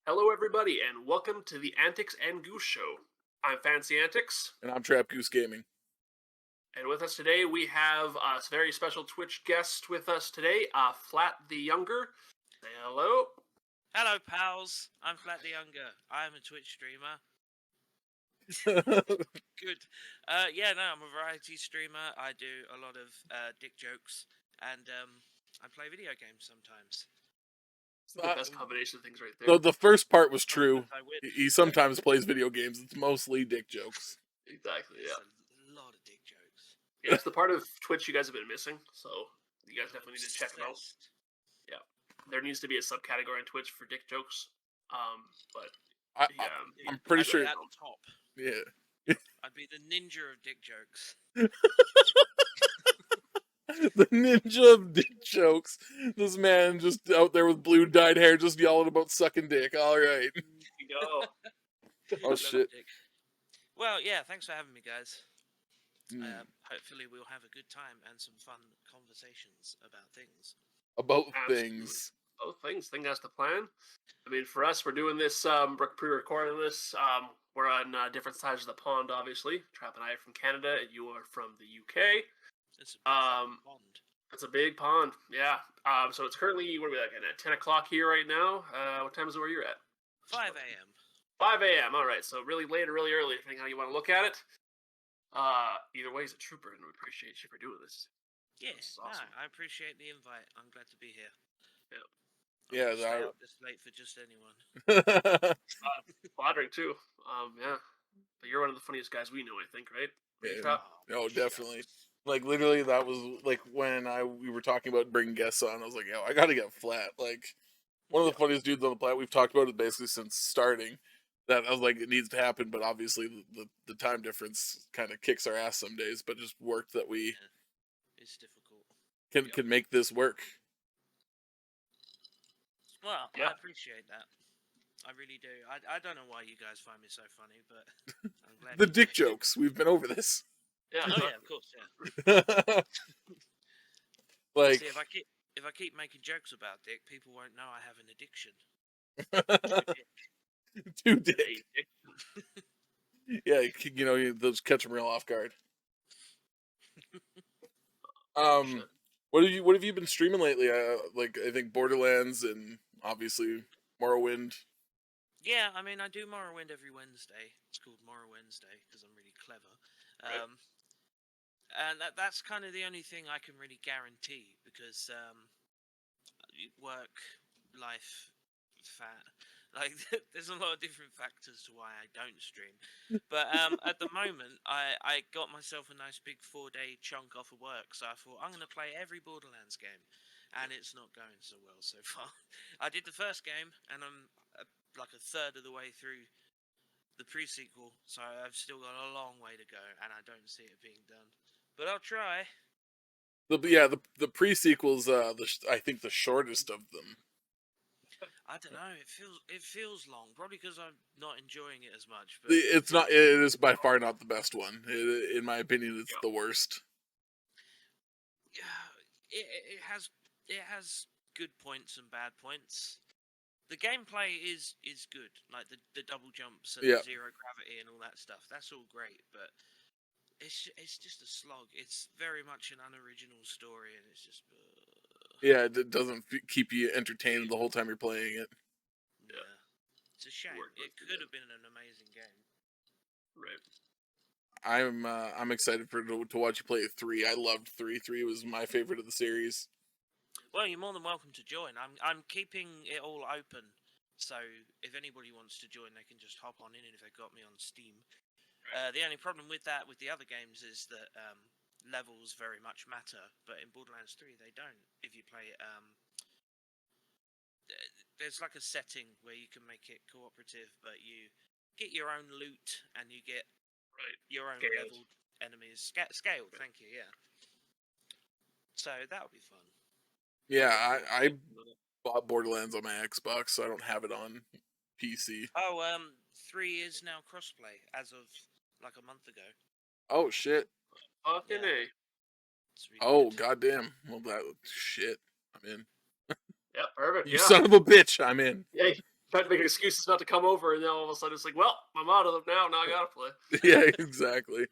Hello, everybody, and welcome to the Antics and Goose Show. I'm Fancy Antics, And I'm Trap Goose Gaming. and with us today we have a very special Twitch guest with us today, FlatTheYounger. Say hello. Hello, pals. I'm FlatTheYounger. I'm a Twitch streamer. Good. I'm a variety streamer. I do a lot of dick jokes, and I play video games sometimes. It's the best combination of things right there. The first part was true. I win. He sometimes plays video games. It's mostly dick jokes. Exactly, It's yeah. a lot of dick jokes. Yeah, it's the part of Twitch you guys have been missing, so you guys definitely need to check it out. Yeah. There needs to be a subcategory on Twitch for dick jokes. I'm pretty I'd sure. be at the top. Yeah. I'd be the ninja of dick jokes. The ninja of dick jokes. This man just out there with blue dyed hair just yelling about sucking dick. All right. There you go. Oh, shit. Well, yeah, thanks for having me, guys. Mm. Hopefully we'll have a good time and some fun conversations about things. About Absolutely. things. Oh, things. Think that's the plan. I mean, for us, we're doing this, pre-recording this. We're on different sides of the pond, obviously. Trap and I are from Canada, and you are from the UK. It's a pond. It's a big pond, yeah. So it's currently, what are we looking at? 10 o'clock here right now. What time is it where you're at? 5 a.m. 5 a.m. All right, so really late or really early, depending how you want to look at it. Either way, he's a trooper, and we appreciate you for doing this. Yeah, awesome. I appreciate the invite. I'm glad to be here. Yeah, stay up this late for just anyone. Bodrick too. Yeah. But you're one of the funniest guys we know, I think, right? Yeah. Oh, definitely. Like, literally, that was, like, when we were talking about bringing guests on, I was like, yo, I gotta get Flat. Like, one of the funniest dudes on the planet. We've talked about it basically since starting. That I was like, it needs to happen, but obviously the time difference kind of kicks our ass some days, but just worked that we It's difficult. can make this work. Well, I appreciate that. I really do. I don't know why you guys find me so funny, but I'm glad. The dick jokes. We've been over this. Yeah. Oh yeah, of course, yeah. Like, see, if I keep making jokes about dick, people won't know I have an addiction. to dick. Yeah, you know, those catch them real off guard. What have you been streaming lately? Like, I think Borderlands and obviously Morrowind. Yeah, I mean, I do Morrowind every Wednesday. It's called Morrow Wednesday because I'm really clever. Right. And that's kind of the only thing I can really guarantee because work, life, fat. Like, there's a lot of different factors to why I don't stream. But at the moment, I got myself a nice big 4-day chunk off of work. So I thought, I'm going to play every Borderlands game. And it's not going so well so far. I did the first game, and I'm like a third of the way through the pre-sequel. So I've still got a long way to go, and I don't see it being done. But I'll try. The pre-sequel's I think the shortest of them. I don't know. It feels long, probably because I'm not enjoying it as much. But it's not. It is by far not the best one. In my opinion, it's the worst. It has good points and bad points. The gameplay is good, like the double jumps and zero gravity and all that stuff. That's all great, but it's just a slog. It's very much an unoriginal story, and it's just. Yeah, it doesn't keep you entertained the whole time you're playing it. Yeah, it's a shame. It could have been an amazing game. Right. I'm excited to watch you play 3. I loved 3. 3 was my favorite of the series. Well, you're more than welcome to join. I'm keeping it all open, so if anybody wants to join, they can just hop on in if they've got me on Steam. The only problem with the other games is that levels very much matter, but in Borderlands 3 they don't. If you play it, there's like a setting where you can make it cooperative, but you get your own loot and you get your own leveled enemies. Scaled, thank you, yeah. So that'll be fun. Yeah, I bought Borderlands on my Xbox, so I don't have it on PC. Oh, 3 is now crossplay as of like a month ago. Oh shit. Fucking A. Oh goddamn. Well, that shit. I'm in. Yeah, perfect. You son of a bitch. I'm in. Hey, Tried to make excuses not to come over, and then all of a sudden it's like, well, I'm out of them now. Now I gotta play. Yeah, exactly.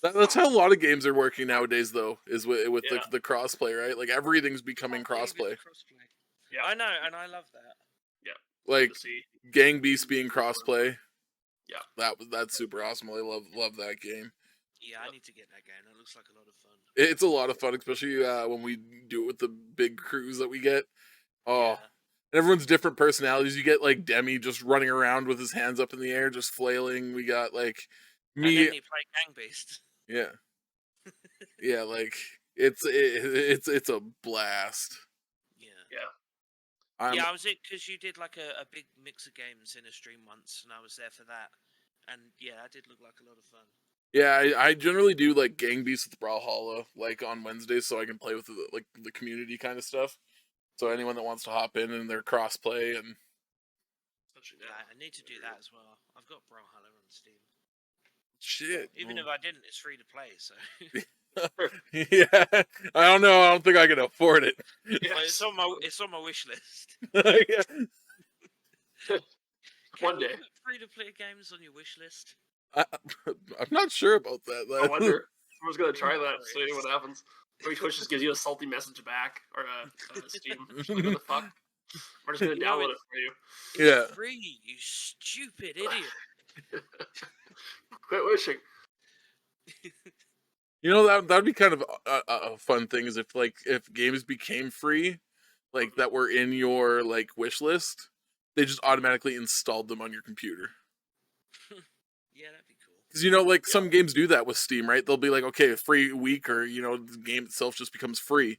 That's how a lot of games are working nowadays, though. Is with Yeah. the crossplay, right? Like everything's becoming Can't believe crossplay. it's crossplay. Yeah. I know, and I love that. Like To see. Gang Beasts being crossplay. Yeah. That's super awesome. I love that game. Yeah, I need to get that game. That looks like a lot of fun. It's a lot of fun, especially when we do it with the big crews that we get. Oh, Yeah. and everyone's different personalities. You get like Demi just running around with his hands up in the air, just flailing. We got like And me. then they play Gang Beast. Yeah, yeah. Like it's a blast. Yeah. Yeah. Yeah, I was it because you did like a big mix of games in a stream once, and I was there for that. And yeah, that did look like a lot of fun. Yeah, I generally do like Gang Beasts with Brawlhalla like on Wednesdays, so I can play with the community kind of stuff. So anyone that wants to hop in and their crossplay and Yeah, I need to do that as well. I've got Brawlhalla on Steam. shit. Even if I didn't, it's free to play, so. Yeah, I don't know. I don't think I can afford it. But it's on my wish list. Yeah. Can One you day. put free to play games on your wish list? I'm not sure about that. I wonder. Someone's gonna try that. See what happens. Maybe Twitch just gives you a salty message back, or a Steam. Like, what the fuck? We're just gonna download it for you. Yeah. It's free, you stupid idiot. Quit wishing. You know that'd be kind of a fun thing is if games became free, like that were in your like wish list, they just automatically installed them on your computer. Yeah, that'd be cool. Because like some games do that with Steam, right? They'll be like, okay, a free week, or the game itself just becomes free.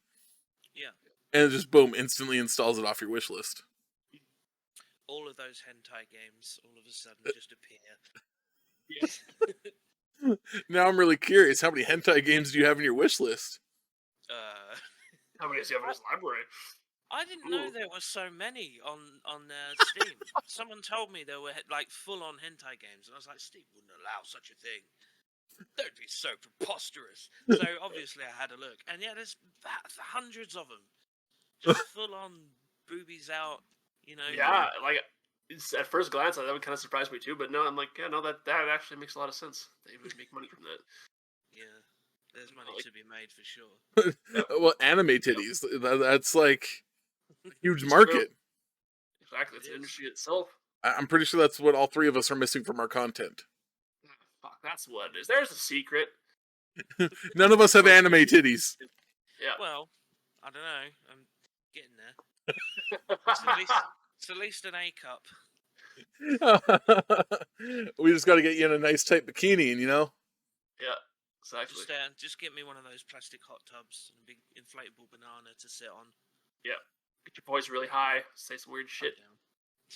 Yeah. And it just boom, instantly installs it off your wish list. All of those hentai games all of a sudden just appear. Yes. Now I'm really curious. How many hentai games do you have in your wish list? How many does he have in his library? I didn't know Ooh. there were so many on Steam. Someone told me there were like full-on hentai games, and I was like, Steam wouldn't allow such a thing. That'd be so preposterous. So obviously I had a look, and yeah, there's hundreds of them, just full-on boobies out. Yeah, like at first glance, that would kind of surprise me too. But no, I'm like, yeah, no, that actually makes a lot of sense. They would make money from that. Yeah, there's money to be made for sure. Well, anime titties. That's like a huge market. Exactly, it's an industry itself. I'm pretty sure that's what all three of us are missing from our content. Fuck, that's what it is. There's a secret. None of us have anime titties. Yeah. Well, I don't know. I'm getting there. It's at least an A cup. We just got to get you in a nice tight bikini, and Yeah, exactly. Just get me one of those plastic hot tubs and a big inflatable banana to sit on. Yeah. Get your voice really high. Say some weird shit.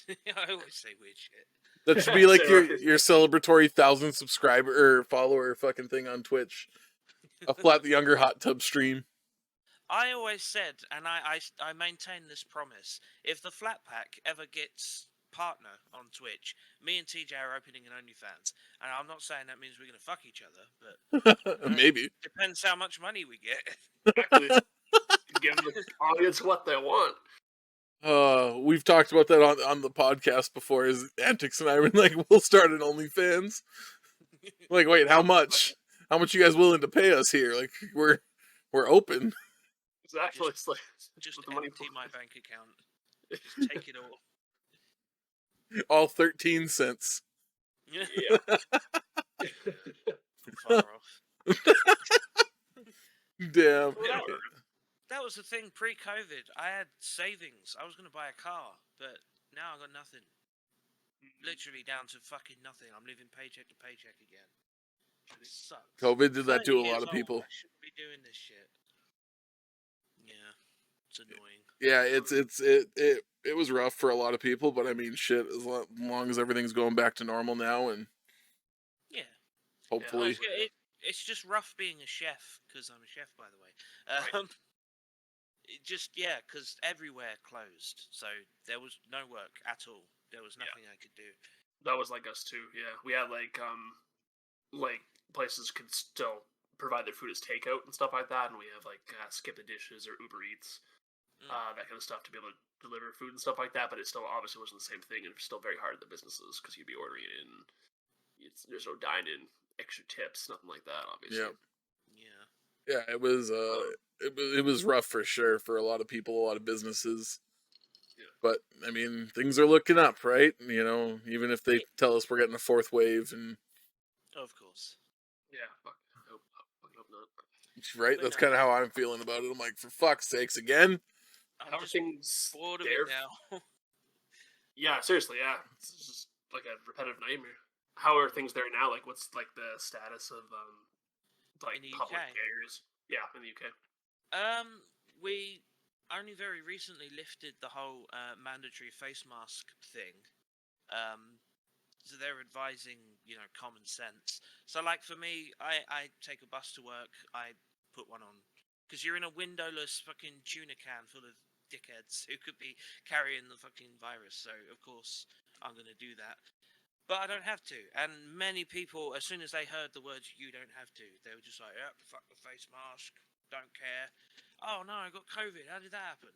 I always say weird shit. That should be like your celebratory 1,000 subscriber or follower fucking thing on Twitch. A FlatTheYounger hot tub stream. I always said, and I maintain this promise, if the Flat Pack ever gets partner on Twitch, me and TJ are opening an OnlyFans. And I'm not saying that means we're going to fuck each other, but Maybe. Depends how much money we get. Exactly. Give the audience what they want. We've talked about that on the podcast before. Is Antics and I were like, we'll start an OnlyFans. Like, wait, how much? How much you guys willing to pay us here? Like, we're open. Exactly. It's like Just what the money empty for. my bank account. Just take it all. All 13 cents. Yeah. Far off. Damn. Well, that was the thing pre-COVID. I had savings. I was going to buy a car, but now I got nothing. Literally down to fucking nothing. I'm living paycheck to paycheck again. It sucks. COVID did that to 30 a lot years of people. old, I shouldn't be doing this shit. Yeah, it's annoying. Yeah, it was rough for a lot of people, but I mean, shit, as long as everything's going back to normal now, and Yeah. hopefully, It's just rough being a chef, because I'm a chef, by the way. Because everywhere closed, so there was no work at all. There was nothing I could do. That was like us too. Yeah, we had like places could still provide their food as takeout and stuff like that, and we have like Skip the Dishes or Uber Eats. that kind of stuff to be able to deliver food and stuff like that. But it still obviously wasn't the same thing, and it's still very hard in the businesses because you'd be ordering it in. There's no dine-in extra tips, nothing like that. Obviously. Yeah. It was rough for sure for a lot of people, a lot of businesses. Yeah. But I mean, things are looking up, right? You know, even if they tell us we're getting a fourth wave, and Of course. Yeah. Fuck. I hope not. right, But that's no. kind of how I'm feeling about it. I'm like, for fuck's sakes, again. I'm How are just things bored of there? it now. Yeah, seriously. Yeah, it's just like a repetitive nightmare. How are things there now? Like, what's like the status of like In the public UK? areas? Yeah, in the UK. We only very recently lifted the whole mandatory face mask thing. So they're advising, common sense. So, like for me, I take a bus to work. I put one on because you're in a windowless fucking tuna can full of dickheads who could be carrying the fucking virus. So, of course, I'm gonna do that. But I don't have to. And many people, as soon as they heard the words "you don't have to," they were just like, "Yep, fuck the face mask. Don't care." Oh no, I got COVID. How did that happen?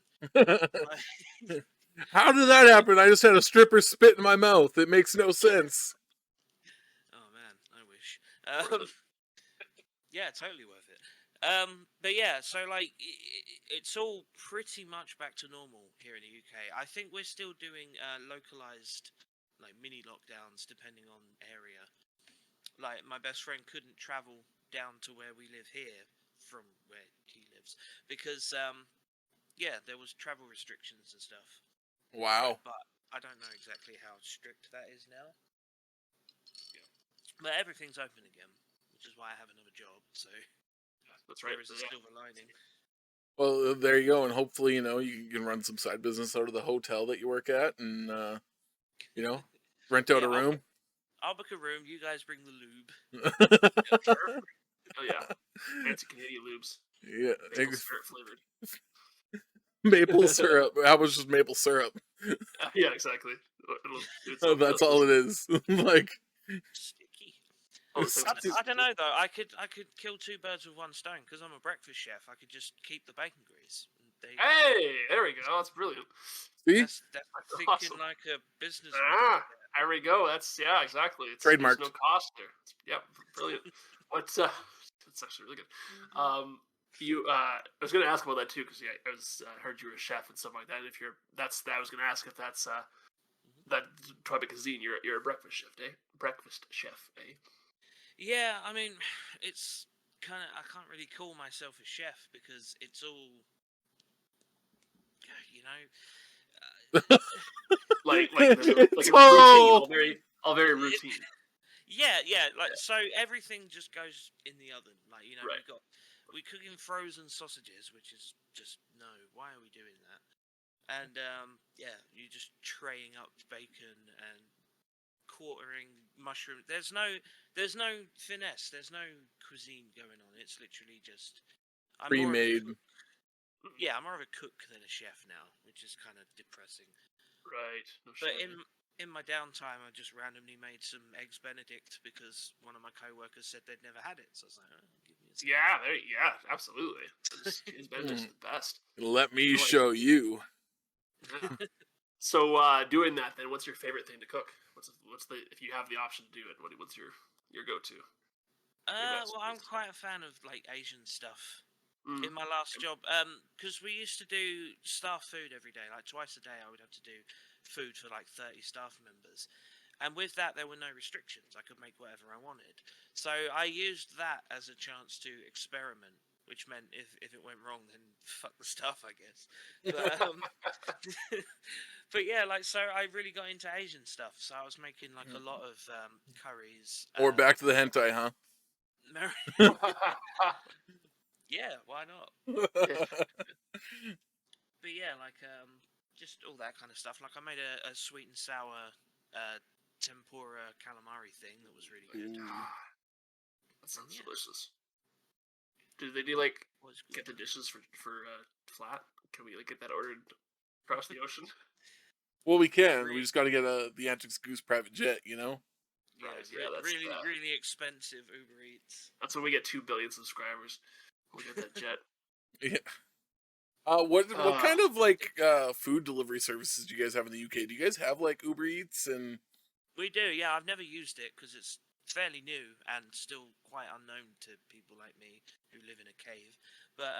How did that happen? I just had a stripper spit in my mouth. It makes no sense. Oh man, I wish. Yeah, totally worth it. But yeah, so like it's all pretty much back to normal here in the UK. I think we're still doing localized like mini lockdowns depending on area. Like my best friend couldn't travel down to where we live here from where he lives because yeah, there was travel restrictions and stuff. Wow. But I don't know exactly how strict that is now. Yeah. But everything's open again, which is why I have another job. So That's right. there is a silver lining. Well, there you go, and hopefully, you can run some side business out of the hotel that you work at, and rent out a room. I'll book a room. You guys bring the lube. Yeah, sure. Oh yeah, fancy Canadian lubes. Yeah, Maple syrup flavored. Maple syrup. How much is maple syrup? Yeah, exactly. That's all it is. Like Sticky. things I don't know though. I could kill two birds with one stone because I'm a breakfast chef. I could just keep the bacon grease. There we go. That's brilliant. See? That's thinking awesome. like a business. There we go. That's exactly. It's trademarked. There's no cost there. Yep, brilliant. What's that's actually really good. I was going to ask about that too because I heard you were a chef and stuff like that. And if I was going to ask if that's that Tropic cuisine. You're a breakfast chef, eh? Breakfast chef, eh? Yeah, I mean, it's kind of I can't really call myself a chef because it's all, like routine, all very routine. Yeah, like so everything just goes in the oven. Like Right. we cooking frozen sausages, which is just no. Why are we doing that? And yeah, you're just traying up bacon and quartering mushroom. There's no finesse. There's no cuisine going on. It's literally just Pre-made. Yeah, I'm more of a cook than a chef now, which is kind of depressing. Right. No But shit. in my downtime, I just randomly made some eggs Benedict because one of my co-workers said they'd never had it. So I was like, give me a second. Yeah, absolutely. Eggs Benedict's the best. Let me show you. Yeah. So doing that, then, what's your favorite thing to cook? What's the if you have the option to do it? What's your go-to? Well, I'm quite a fan of like Asian stuff. In my last job, because we used to do staff food every day, like twice a day. I would have to do food for like 30 staff members, and with that, there were no restrictions. I could make whatever I wanted. So I used that as a chance to experiment, which meant if it went wrong, then fuck the staff, I guess. But but yeah, like so, I really got into Asian stuff. So I was making like a lot of curries. Or back to the hentai, huh? Yeah, why not? But yeah, like just all that kind of stuff. Like I made a sweet and sour tempura calamari thing that was really good. That sounds delicious. Do they get the dishes for flat? Can we get that ordered across the ocean? Well, we can. We just got to get the Antics Goose private jet, Yeah, Right, that's really expensive Uber Eats. That's when we get 2 billion subscribers. We'll get that jet. Yeah. What kind of like food delivery services do you guys have in the UK? Do you guys have like Uber Eats and? We do, yeah. I've never used it because it's fairly new and still quite unknown to people like me who live in a cave. But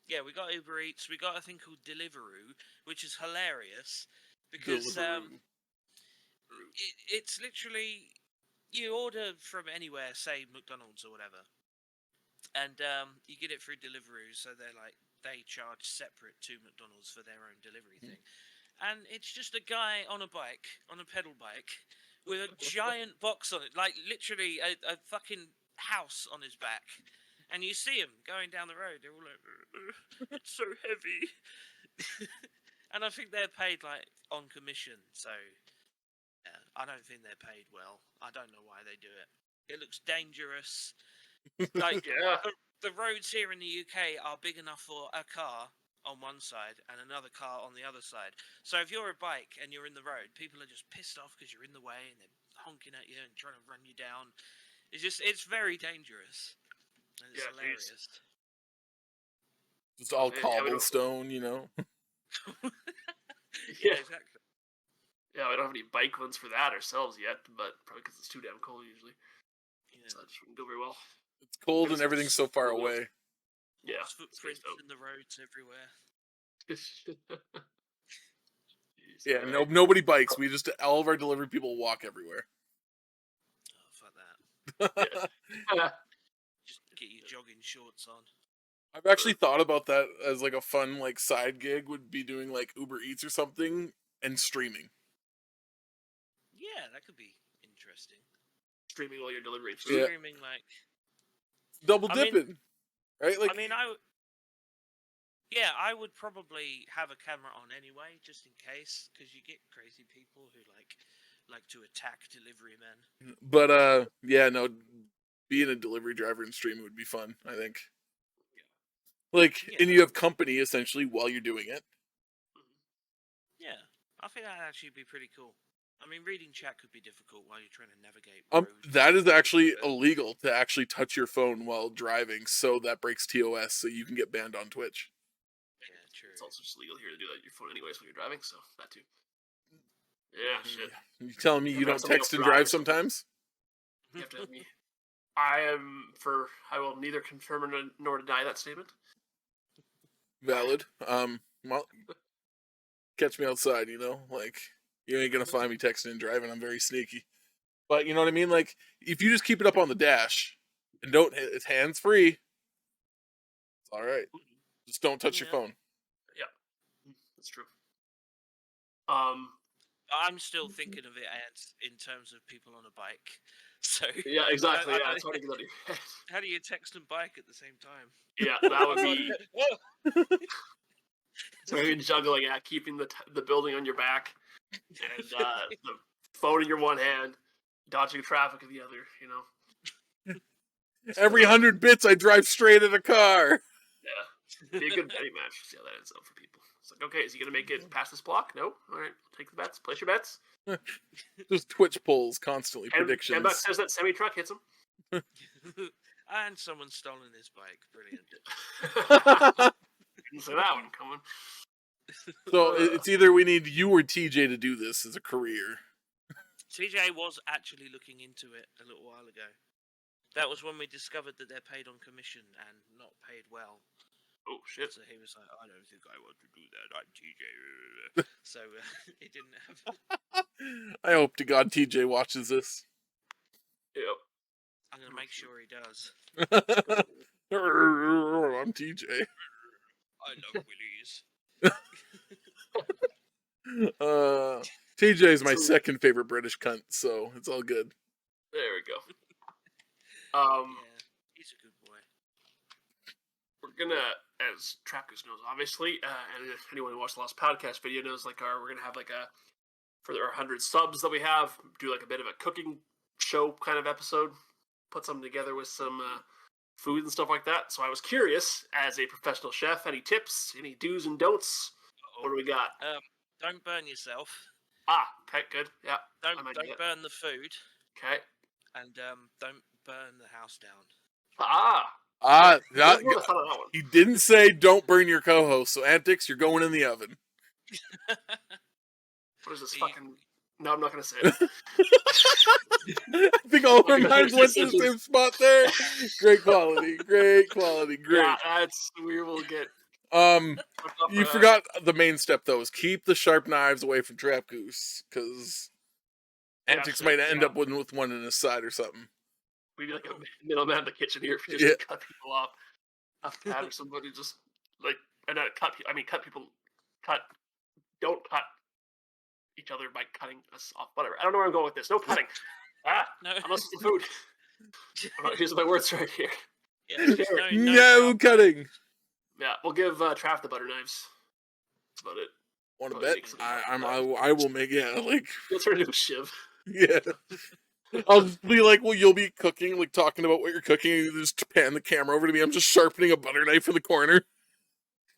yeah, we got Uber Eats. We got a thing called Deliveroo, which is hilarious because Deliveroo. it's literally you order from anywhere, say McDonald's or whatever, and you get it through Deliveroo. So they charge separate to McDonald's for their own delivery thing. And it's just a guy on a bike, on a pedal bike, with a giant box on it, like literally a fucking house on his back. And you see him going down the road. They're all like, it's so heavy. And I think they're paid like on commission. So yeah, I don't think they're paid well. I don't know why they do it. It looks dangerous. Like the roads here in the UK are big enough for a car on one side and another car on the other side. So if you're a bike and you're in the road, people are just pissed off because you're in the way and they're honking at you and trying to run you down. It's very dangerous. And it's hilarious. It's all cobblestone, you know. Yeah, exactly. Yeah, we don't have any bike ones for that ourselves yet, but probably because it's too damn cold usually. Yeah. So it wouldn't go very well. It's cold and everything's so far away. Yeah, footprints in the roads everywhere. Yeah, nobody bikes. We just all of our delivery people walk everywhere. Oh, fuck that! Just get your jogging shorts on. I've actually thought about that as like a fun like side gig would be doing like Uber Eats or something and streaming. Yeah, that could be interesting. Streaming while you're delivering food. Yeah. Streaming like double dipping, right? Like I would probably have a camera on anyway, just in case, because you get crazy people who like to attack delivery men. But yeah, no, being a delivery driver and streaming would be fun, I think. And you have company essentially while you're doing it. Yeah, I think that'd actually be pretty cool. I mean, reading chat could be difficult while you're trying to navigate. That is actually illegal to actually touch your phone while driving, so that breaks TOS, so you can get banned on Twitch. Yeah, true. It's also just legal here to do that on your phone anyways when you're driving, so that too. Yeah, shit. You telling me you don't text and drive sometimes? You have to have me. I will neither confirm nor deny that statement. Valid. Well, catch me outside, you know? Like, you ain't gonna find me texting and driving. I'm very sneaky. But you know what I mean? Like, if you just keep it up on the dash and it's hands free, it's all right. Just don't touch your phone. Yeah, that's true. I'm still thinking of it as in terms of people on a bike. So yeah, exactly. Yeah, it's hard to get out of your head. How do you text and bike at the same time? Yeah, that would be. So you're juggling, keeping the building on your back and the phone in your one hand, dodging traffic in the other. You know. Every 100 bits, I drive straight at a car. Yeah, be a good betting match. See how that ends up for people. It's like, okay, is he gonna make it past this block? No. All right, take the bets. Place your bets. Just Twitch polls constently, predictions. $10 says that semi truck hits him. And someone's stolen his bike. Brilliant. Didn't see that one coming. So it's either we need you or TJ to do this as a career. TJ was actually looking into it a little while ago. That was when we discovered that they're paid on commission and not paid well. Oh, shit. So he was like, I don't think I want to do that. I'm TJ. So he didn't have... I hope to God TJ watches this. Yep. I'm going to make sure he does. I'm TJ. I love Willies. TJ is my second favorite British cunt, so it's all good. There we go. Yeah, he's a good boy. We're gonna, as Trackers knows, obviously, and if anyone who watched the last podcast video knows, we're gonna have for our 100 subs that we have, do a bit of a cooking show kind of episode, put something together with some food and stuff like that. So I was curious, as a professional chef, any tips, any do's and don'ts? What do we got? Don't burn yourself. Okay, good. Yeah. Don't burn the food. Okay. And don't burn the house down. Ah, Where's the fun of that one? he didn't say don't burn your co-host. So Antics, you're going in the oven. What is this He- fucking? No, I'm not gonna say it. I think all of our Because minds there's went to the decisions. same spot there. Great quality, great. Yeah, we will get. Um, fucked up you for that. forgot the main step though: is keep the sharp knives away from Trap Goose, because Yeah, Antics shit, might end yeah. up with one in his side or something. We'd be like a middleman in the kitchen here just Yeah. to cut people off. Have Pat or somebody just like and cut. I mean, cut people. Don't cut each other by cutting us off. Whatever. I don't know where I'm going with this. No cutting. No. Unless it's the food. Here's my words right here. Yeah, No sharp cutting. knives. Yeah, we'll give Trav the butter knives. That's about it. Want to Probably bet? make some I will make like You'll turn into a shiv. yeah. I'll just be like, well, you'll be cooking, like talking about what you're cooking, and you just pan the camera over to me. I'm just sharpening a butter knife in the corner.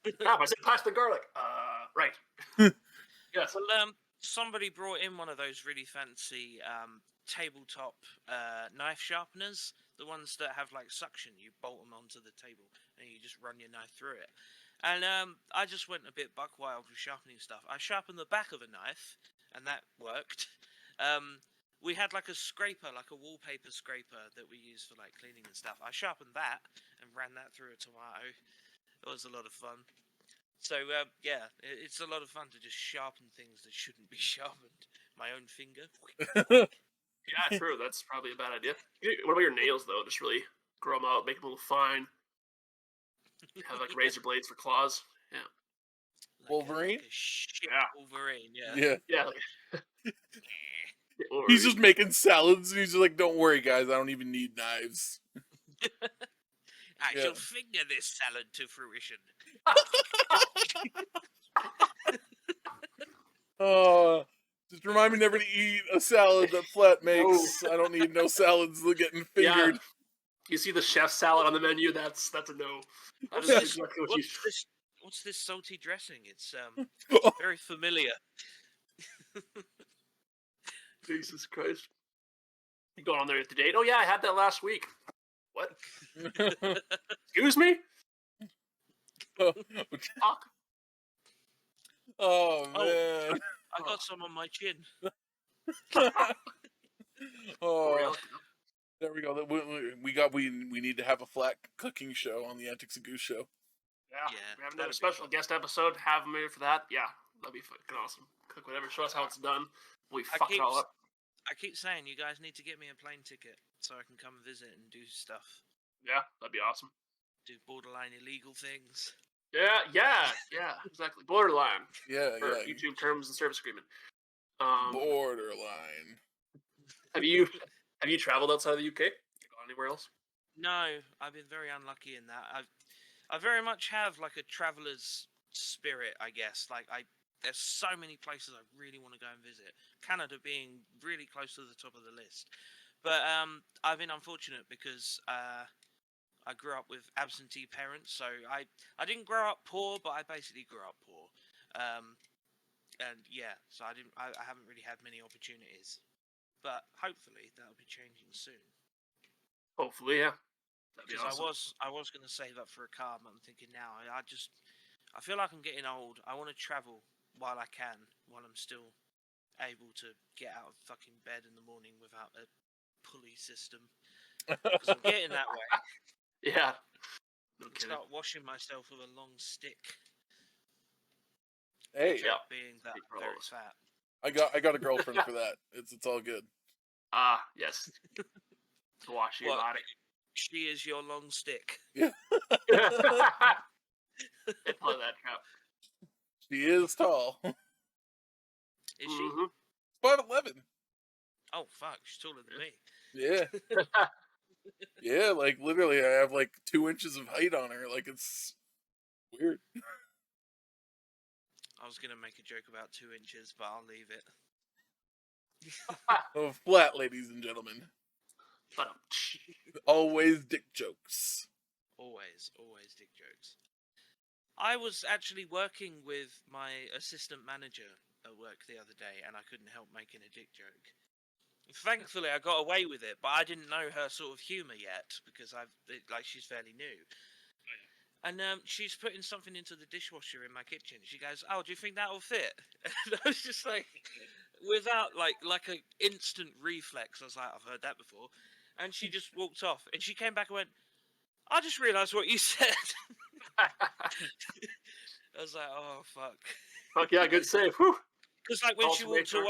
I said pass the garlic. Right. Yes. Well, somebody brought in one of those really fancy tabletop knife sharpeners, the ones that have like suction. You bolt them onto the table and you just run your knife through it. And I just went a bit buck wild with sharpening stuff. I sharpened the back of a knife, and that worked. We had like a scraper, like a wallpaper scraper that we use for like cleaning and stuff. I sharpened that and ran that through a tomato. It was a lot of fun. So yeah, it's a lot of fun to just sharpen things that shouldn't be sharpened. My own finger. Yeah, true. That's probably a bad idea. What about your nails though? Just really grow them out, make them a little fine. Have like razor blades for claws. Yeah. Wolverine? Like a shit Yeah. Wolverine, yeah. Yeah. Yeah. Like, He's just making salads, and he's just like, "Don't worry, guys. I don't even need knives." I Yeah. shall finger this salad to fruition. Just remind me never to eat a salad that Flat makes. I don't need no salads getting fingered. Yeah. You see the chef salad on the menu? That's a no. That is Yeah. exactly what you. What's this salty dressing? It's very familiar. Jesus Christ. You going on there with the date? Oh yeah, I had that last week. What? Excuse me? Fuck. Oh man. I got some on my chin. Oh, there we go. We need to have a flat cooking show on the Antics and Goose show. Yeah. Yeah, We haven't done that'd a be special fun. guest episode. Have them here for that. Yeah. That'd be fucking awesome. Cook whatever. Show us how it's done. We fuck it all up. I keep saying you guys need to get me a plane ticket so I can come visit and do stuff. Yeah, that'd be awesome. Do borderline illegal things. Yeah, exactly. Borderline. Yeah, For yeah. YouTube terms and service agreement. Borderline. Have you traveled outside of the UK? Gone anywhere else? No, I've been very unlucky in that. I very much have like a traveler's spirit, I guess. There's so many places I really want to go and visit. Canada being really close to the top of the list. But I've been unfortunate because I grew up with absentee parents, so I didn't grow up poor, but I basically grew up poor. And yeah, so I haven't really had many opportunities. But hopefully that'll be changing soon. Hopefully, yeah. That'd be Because awesome. I was gonna save up for a car, but I'm thinking now I feel like I'm getting old. I want to travel while I can, while I'm still able to get out of fucking bed in the morning without a pulley system. Because I'm getting that way. Yeah. No And kidding. start washing myself with a long stick. Hey, Yeah. Being that Big I'm very rolls. fat. I got a girlfriend for that. It's all good. Ah, yes. To wash your What? body. She is your long stick. Yeah. They play that crap. She is tall. Is she? Mhm. 5'11". Oh fuck, she's taller than me. Yeah. Yeah, like literally I have like 2 inches of height on her. Like it's weird. I was gonna make a joke about 2 inches, but I'll leave it. Oh, flat, ladies and gentlemen. But, Always dick jokes. Always dick jokes. I was actually working with my assistant manager at work the other day, and I couldn't help making a dick joke. Thankfully, I got away with it, but I didn't know her sort of humor yet because she's fairly new. And she's putting something into the dishwasher in my kitchen. She goes, "Oh, do you think that'll fit?" And I was just like, without like an instant reflex, I was like, "I've heard that before." And she just walked off. And she came back and went, "I just realised what you said." I was like, "Oh fuck." Fuck yeah, good save. Whew. Because like when she Ultimate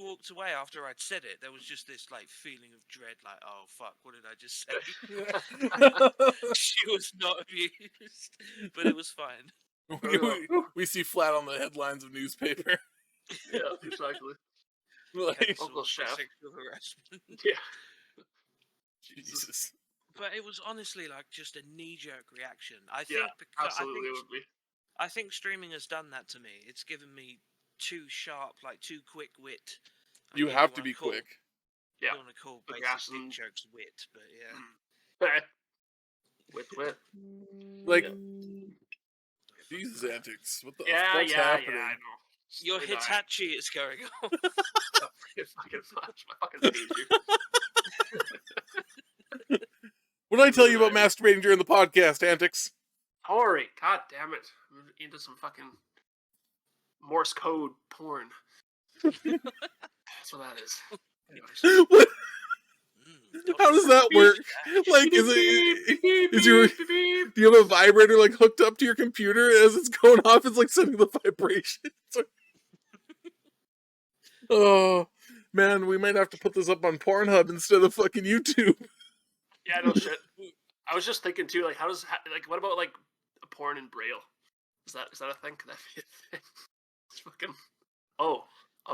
walked away after I'd said it, there was just this like feeling of dread, like, "Oh fuck, what did I just say?" She was not amused, but it was fine. we see flat on the headlines of newspaper. Yeah, exactly. Like, Uncle Chef. Sexual harassment. Yeah. Jesus. But it was honestly like just a knee-jerk reaction. I Yeah, think because absolutely it would be. I think streaming has done that to me. It's given me too quick wit. You have to be quick. Yeah. I don't want to call basic dick jokes wit, but yeah. Wit. Like, Jesus, Antics. What the fuck's happening? Yeah, I know. Your Hitachi is going on. Fucking much. I fucking hate you. What did I tell you about masturbating during the podcast, Antics? Tori, god damn it. I'm into some fucking Morse code porn. That's what that is. Anyways. What? How does that work? Like, do you have a vibrator like hooked up to your computer as it's going off? It's like sending the vibration. Oh man, we might have to put this up on Pornhub instead of fucking YouTube. Yeah, no shit. I was just thinking too, like, what about like a porn in Braille? Is that a thing? Could that be a thing? It's fucking. Oh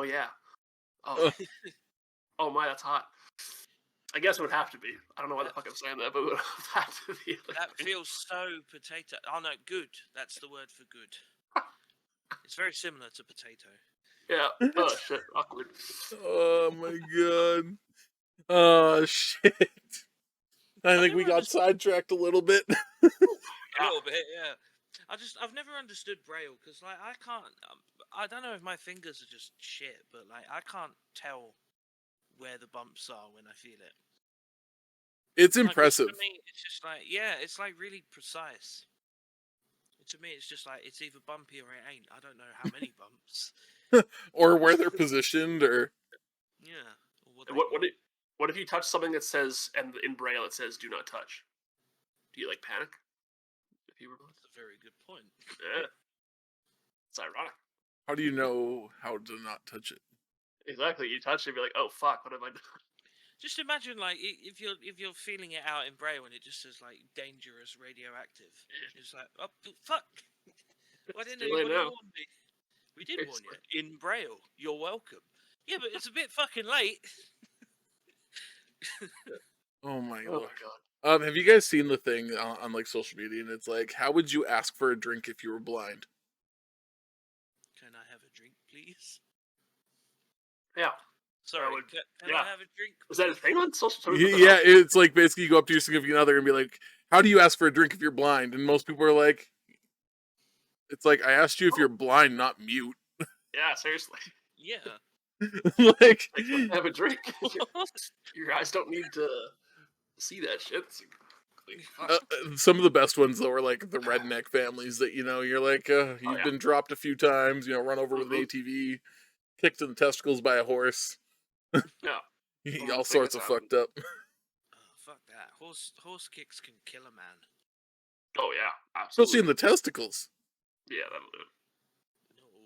yeah. Oh my, that's hot. I guess it would have to be. I don't know why the fuck I'm saying that, but it would have to be. That feels so potato. Oh no, good. That's the word for good. It's very similar to potato. Yeah. Oh shit. Awkward. Oh my god. Oh shit. I think we got sidetracked a little bit. A little bit, yeah. I've never understood Braille because like I can't. I don't know if my fingers are just shit, but like I can't tell where the bumps are when I feel it. It's impressive. Like, to me, it's just like it's like really precise. To me, it's just like it's either bumpy or it ain't. I don't know how many bumps. Or where they're positioned, or yeah. What if you touch something that says, and in Braille it says "Do not touch"? Do you like panic? If you were, that's a very good point. Yeah, it's ironic. How do you know how to not touch it? Exactly. You touch it, and be like, "Oh fuck, what have I done?" Just imagine, like, if you're feeling it out in Braille and it just says like dangerous radioactive. It's like, oh fuck! Why didn't anybody warn me? We did warn you in Braille. You're welcome. Yeah, but it's a bit fucking late. Oh my god. Have you guys seen the thing on like social media? And it's like, how would you ask for a drink if you were blind? Can I have a drink, please? Yeah. Sorry. Can I have a drink? Is that a thing on social media? Yeah, it's like basically you go up to your significant other and be like, how do you ask for a drink if you're blind? And most people are like, it's like, I asked you if you're blind, not mute. Yeah, seriously. Yeah. Like, have a drink. Your eyes don't need to see that shit. Some of the best ones though are like the redneck families that you're like you've been dropped a few times, run over with an ATV, kicked in the testicles by a horse. Yeah, all sorts of fucked up. Oh, fuck that. Horse kicks can kill a man. Oh yeah, absolutely. Especially in the testicles. Yeah, that'll do it.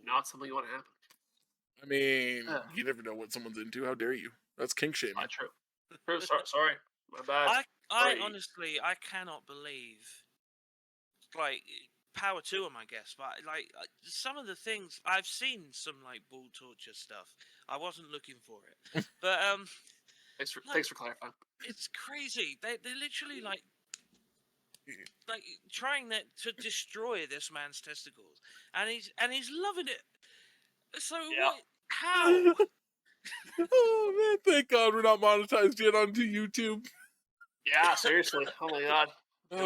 No. Not something you want to happen. I mean, you never know what someone's into. How dare you? That's kink shaming. Not true. Sorry, my bad. I honestly, I cannot believe, like, power to them, I guess, but like some of the things I've seen, some like ball torture stuff. I wasn't looking for it, but thanks for clarifying. It's crazy. They're literally like trying to destroy this man's testicles, and he's loving it. So how? Oh man, thank God we're not monetized yet onto YouTube. Yeah, seriously. Oh my god. I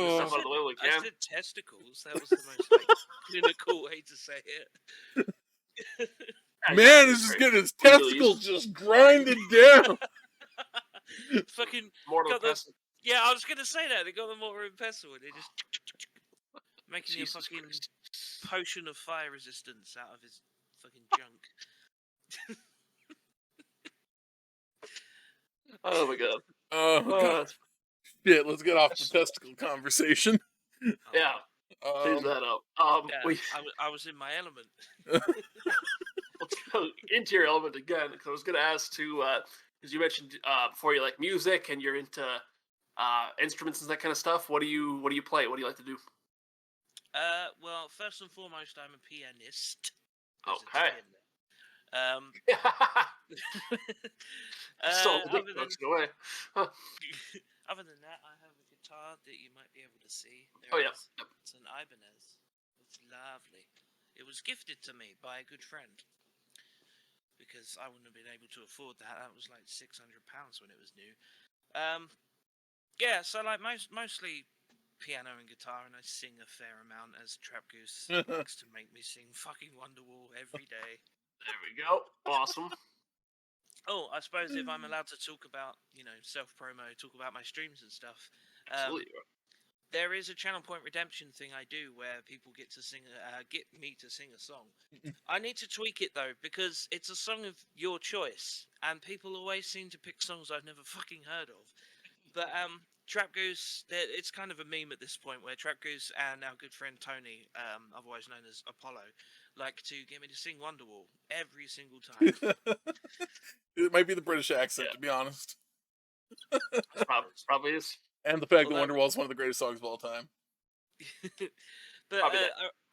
said testicles. That was the most like clinical way to say it. Man is just getting his testicles just grinded down. Fucking Mortal got the, pestle. yeah, I was gonna say that they got the mortar and pestle and they just making Jesus a fucking Christ. potion of fire resistance out of his fucking junk. Oh my god. Oh god. Shit, let's get off the testicle conversation. Yeah. Change that up. Yeah, I was in my element. Let's go into your element again, because I was going to ask too, because you mentioned before you like music and you're into instruments and that kind of stuff. What do you play? What do you like to do? Well, first and foremost, I'm a pianist. Okay. Other than Go away. other than that, I have a guitar that you might be able to see. Oh yeah. It's an Ibanez. It's lovely. It was gifted to me by a good friend because I wouldn't have been able to afford that. That was like £600 when it was new. Yeah, so like mostly piano and guitar, and I sing a fair amount as Trap Goose likes to make me sing fucking Wonderwall every day. There we go. Awesome. Oh, I suppose if I'm allowed to talk about, self-promo, talk about my streams and stuff. Absolutely. There is a Channel Point Redemption thing I do where people get me to sing a song. I need to tweak it though, because it's a song of your choice, and people always seem to pick songs I've never fucking heard of. But Trap Goose, it's kind of a meme at this point where Trap Goose and our good friend Tony, otherwise known as Apollo, like to get me to sing Wonderwall every single time. It might be the British accent, to be honest. Probably is. And the fact that Wonderwall is one of the greatest songs of all time. But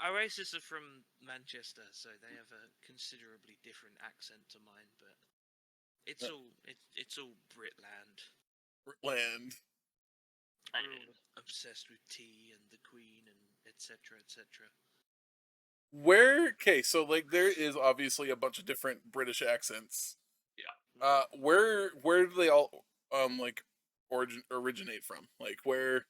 Oasis are from Manchester, so they have a considerably different accent to mine. But it's all Britland. Britland. We're all obsessed with tea and the Queen and etc. etc. So like there is obviously a bunch of different British accents. Yeah. Where do they all originate from? Like where?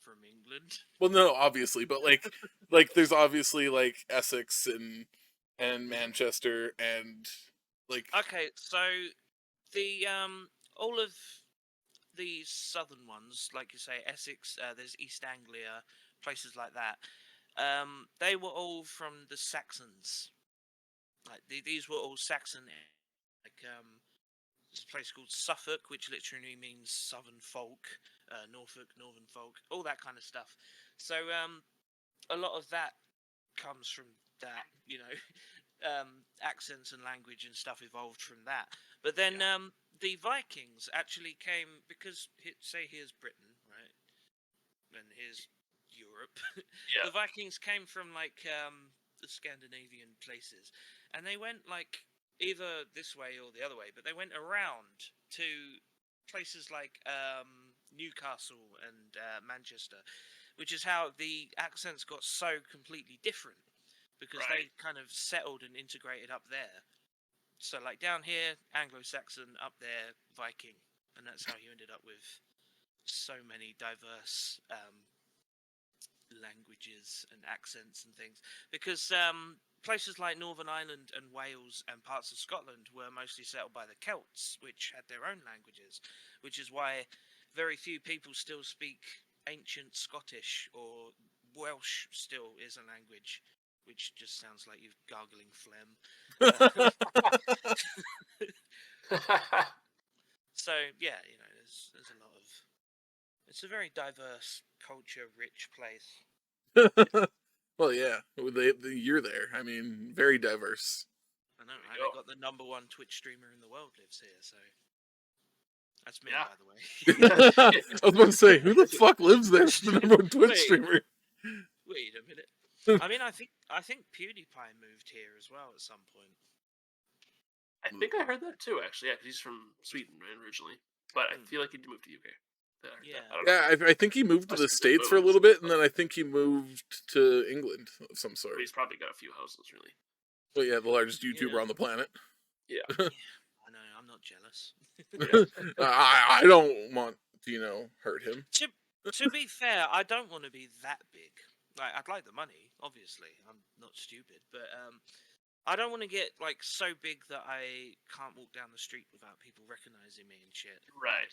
From England. Well, no, obviously, but like there's obviously like Essex and Manchester and like. Okay, so the all of the southern ones, like you say, Essex, there's East Anglia, places like that. They were all from the Saxons. Like these were all Saxon. Like there's a place called Suffolk, which literally means southern folk, Norfolk, northern folk, all that kind of stuff. So a lot of that comes from that, accents and language and stuff evolved from that. But then the Vikings actually came because, say, here's Britain, right, and here's Europe. Yeah. The Vikings came from like the Scandinavian places, and they went like either this way or the other way, but they went around to places like Newcastle and Manchester, which is how the accents got so completely different, because they kind of settled and integrated up there. So like down here, Anglo-Saxon, up there, Viking, and that's how you ended up with so many diverse languages and accents and things, because places like Northern Ireland and Wales and parts of Scotland were mostly settled by the Celts, which had their own languages, which is why very few people still speak ancient Scottish, or Welsh still is a language, which just sounds like you're gargling phlegm. So yeah, there's a lot of. It's a very diverse, culture-rich place. Well, yeah, you're there. I mean, very diverse. I know, right? I got the #1 Twitch streamer in the world lives here, so that's me, by the way. I was about to say, who the fuck lives there? The #1 Twitch streamer. Wait a minute. I mean, I think PewDiePie moved here as well at some point. I think I heard that too, actually. Yeah, because he's from Sweden originally, but I feel like he moved to UK. I think he moved to the States for a little bit, and then I think he moved to England of some sort. But he's probably got a few houses, really. Well, yeah, the largest YouTuber on the planet. Yeah. I know, I'm not jealous. I don't want to, hurt him. To be fair, I don't want to be that big. Like, I'd like the money, obviously. I'm not stupid, but I don't want to get like so big that I can't walk down the street without people recognizing me and shit. Right.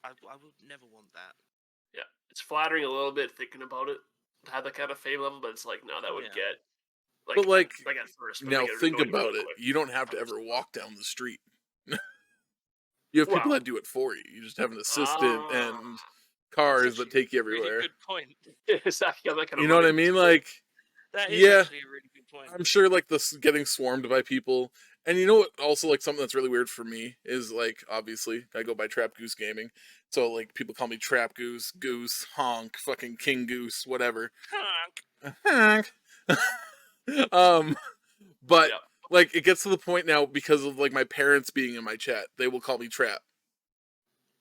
I would never want that. Yeah, it's flattering a little bit thinking about it to have that kind of fame level, but it's like no, that would Yeah. get like But like, at first. But now like, it would think go really about it. quick. You don't have to ever walk down the street. You have people Wow. that do it for you. You just have an assistant and cars that actually take you Really everywhere. good point. Exactly. I'm that kind of You know what I money. mean? Like, That is yeah, actually a really good point. I'm sure like this getting swarmed by people. And you know what? Also, like something that's really weird for me is like obviously I go by Trap Goose Gaming, so like people call me Trap Goose, Goose, Honk, fucking King Goose, whatever. Honk. Honk. But Yeah. like it gets to the point now because of like my parents being in my chat, they will call me Trap,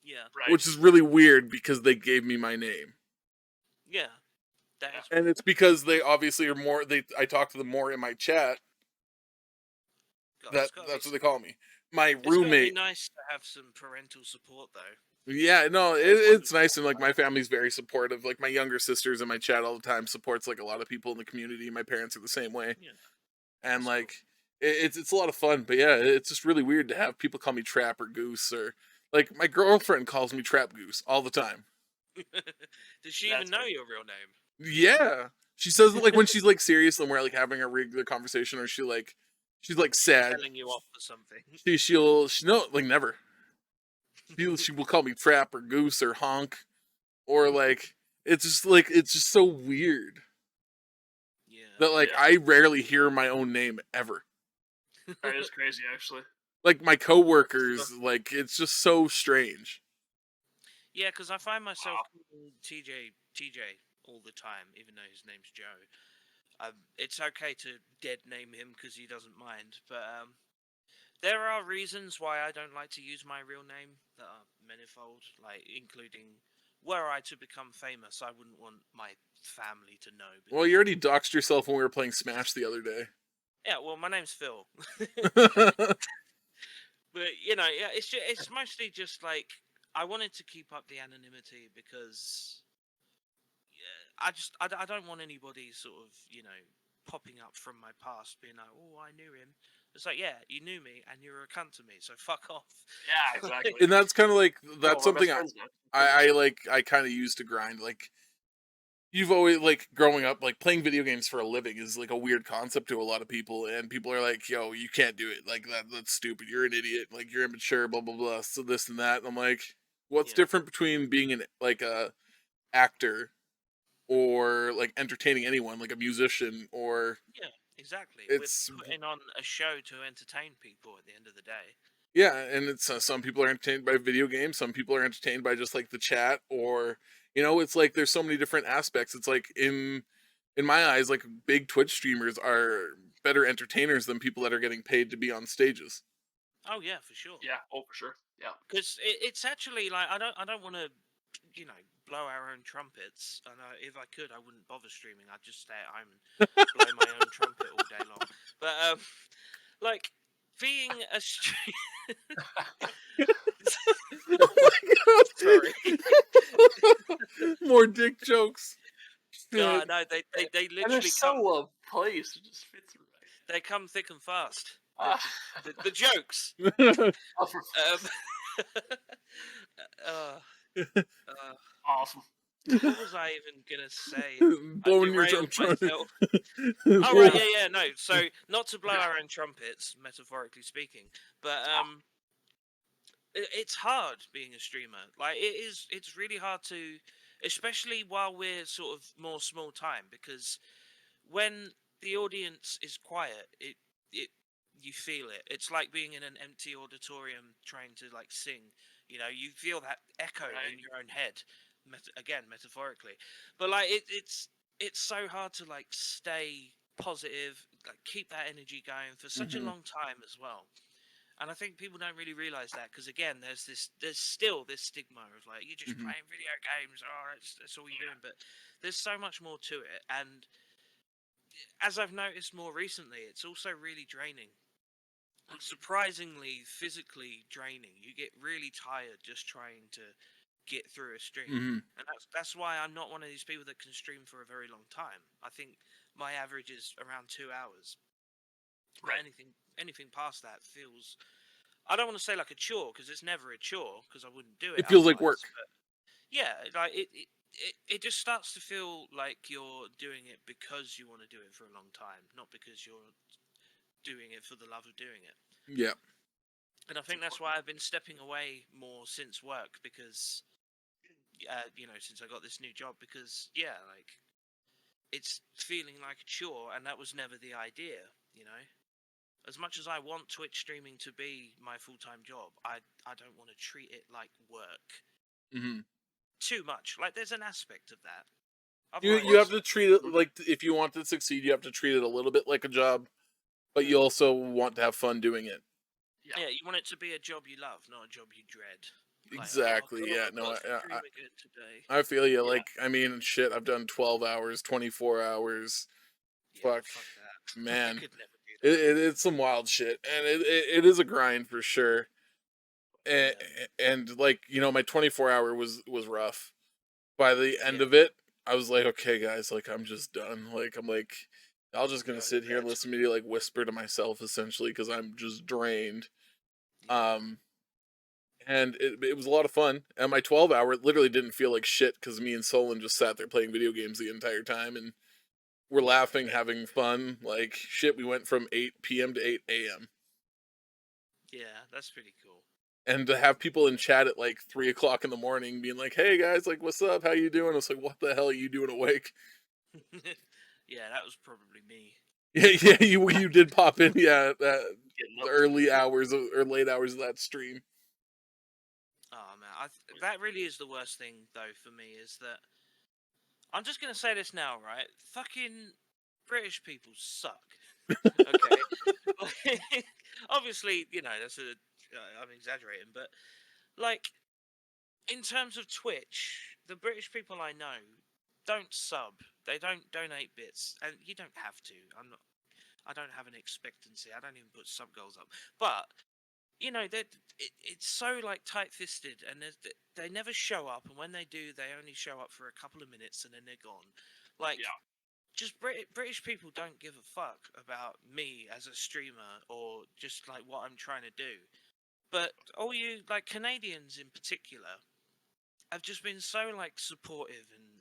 Yeah. Right. which is really weird because they gave me my name. Yeah. That is And it's because they obviously are more. I talk to them more in my chat. God, it's That's what they call me. My It's gotta be roommate. nice to have some parental support, though. Yeah, no, It's it's wonderful. nice, and like my family's very supportive. Like my younger sister's in my chat all the time, supports like a lot of people in the community. My parents are the same way, Yeah. and That's like it's a lot of fun. But yeah, it's just really weird to have people call me Trap or Goose, or like my girlfriend calls me Trap Goose all the time. Does she That's even know good. your real name? Yeah, she says it like when she's like serious and we're like having a regular conversation, or she's like sad. Telling you off for something. She no, like never. She will call me Trap or Goose or Honk, or like it's just so weird Yeah. that like Yeah. I rarely hear my own name ever. That is crazy, actually. Like my coworkers, like it's just so strange. Yeah, because I find myself Wow. calling TJ all the time, even though his name's Joe. It's okay to dead name him because he doesn't mind, but there are reasons why I don't like to use my real name that are manifold, like including were I to become famous, I wouldn't want my family to know. Well, you already doxed yourself when we were playing Smash the other day. Yeah, well, my name's Phil. But yeah, it's mostly just like I wanted to keep up the anonymity because I don't want anybody sort of popping up from my past being like, oh, I knew him. It's like, yeah, you knew me and you were a cunt to me, so fuck off. Yeah, exactly. And that's kind of like Oh, that's we're best something friends now. I kind of used to grind. Like you've always like growing up, like playing video games for a living is like a weird concept to a lot of people, and people are like, "Yo, you can't do it. Like that's stupid. You're an idiot. Like you're immature. Blah blah blah. So this and that." And I'm like, what's Yeah. different between being a actor or like entertaining anyone, like a musician, or Yeah, exactly. it's We're putting on a show to entertain people at the end of the day. yeah, and it's some people are entertained by video games, some people are entertained by just like the chat, or it's like there's so many different aspects. It's like in my eyes, like big Twitch streamers are better entertainers than people that are getting paid to be on stages. Oh yeah, for sure. Yeah. Oh, for sure. Yeah. Because it's actually like I don't want to blow our own trumpets, and if I could I wouldn't bother streaming. I'd just stay at home and blow my own trumpet all day long. But like being a Oh my sorry. god! More dick jokes. No, they And they're literally so come. well placed. It just fits right. They come thick and fast. Ah. The jokes. Oh, for awesome. What was I even gonna say? Blowing your derailed trumpet. myself. Oh right, yeah, no. So not to blow our own trumpets, metaphorically speaking, but it's hard being a streamer. Like it's really hard to, especially while we're sort of more small time, because when the audience is quiet, it you feel it. It's like being in an empty auditorium trying to like sing. You feel that echo in your own head. Again, metaphorically, but like it's so hard to like stay positive, like keep that energy going for such a long time as well. And I think people don't really realize that because again, there's still this stigma of like you're just playing video games. Oh, that's all you're doing. But there's so much more to it. And as I've noticed more recently, it's also really draining. Surprisingly physically draining. You get really tired just trying to get through a stream, and that's why I'm not one of these people that can stream for a very long time. I think my average is around 2 hours. But Right. anything past that feels, I don't want to say like a chore, because it's never a chore, because I wouldn't do it It feels like otherwise. work. But yeah, like it just starts to feel like you're doing it because you want to do it for a long time, not because you're doing it for the love of doing it. Yeah. And I think that's why I've been stepping away more since work, because since I got this new job, because like it's feeling like a chore, and that was never the idea. As much as I want Twitch streaming to be my full-time job, I don't want to treat it like work Hmm. too much. Like, there's an aspect of that. You have Otherwise, to treat it like, if you want to succeed, you have to treat it a little bit like a job, but you also want to have fun doing it. yeah, you want it to be a job you love, not a job you dread. Like, Exactly. oh Yeah. God, No. I've got to stream again today. I feel you. Yeah. Like, I mean, shit. I've done 12 hours, 24 hours. Yeah, Fuck, fuck that. I man. could never do that. It's some wild shit, and it is a grind for sure. And like, my 24-hour was rough. By the end of it, I was like, okay, guys, like, I'm just done. Like, I'm like, I'm just gonna sit here and listen to me like whisper to myself, essentially, because I'm just drained. And it was a lot of fun. And my 12-hour literally didn't feel like shit, because me and Solon just sat there playing video games the entire time, and we're laughing, having fun. Like, shit, we went from 8 p.m. to 8 a.m. Yeah, that's pretty cool. And to have people in chat at like 3 o'clock in the morning being like, hey guys, like, what's up? How you doing? I was like, what the hell are you doing awake? Yeah, that was probably me. Yeah, you did pop in, yeah, the early hours or late hours of that stream. Oh man, that really is the worst thing though for me, is that I'm just gonna say this now, right? Fucking British people suck. Okay, obviously, that's I'm exaggerating, but like, in terms of Twitch, the British people I know don't sub. They don't donate bits, and you don't have to. I don't have an expectancy. I don't even put sub goals up. But it's so like tight-fisted, and they never show up. And when they do, they only show up for a couple of minutes, and then they're gone. Like, just British people don't give a fuck about me as a streamer, or just like what I'm trying to do. But all you like Canadians in particular have just been so like supportive and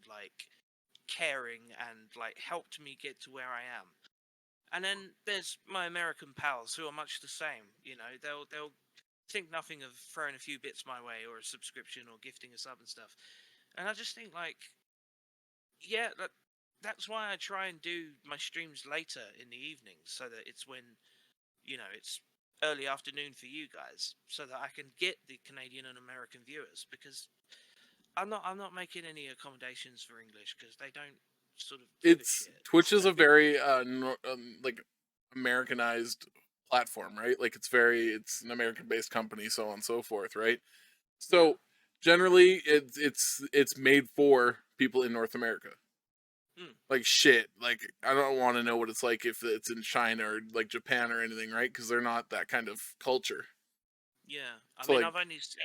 like caring, and like helped me get to where I am. And then there's my American pals who are much the same. They'll think nothing of throwing a few bits my way, or a subscription, or gifting a sub and stuff. And I just think, like, yeah, that's why I try and do my streams later in the evenings, so that it's when it's early afternoon for you guys, so that I can get the Canadian and American viewers, because I'm not making any accommodations for English, because they don't sort of give a shit. Twitch is a very like Americanized platform, right? Like, it's an American-based company, so on and so forth, right? So generally, it's made for people in North America. Like, shit, like, I don't want to know what it's like if it's in China or like Japan or anything, right? Because they're not that kind of culture. Yeah, I So, mean, like, I've only seen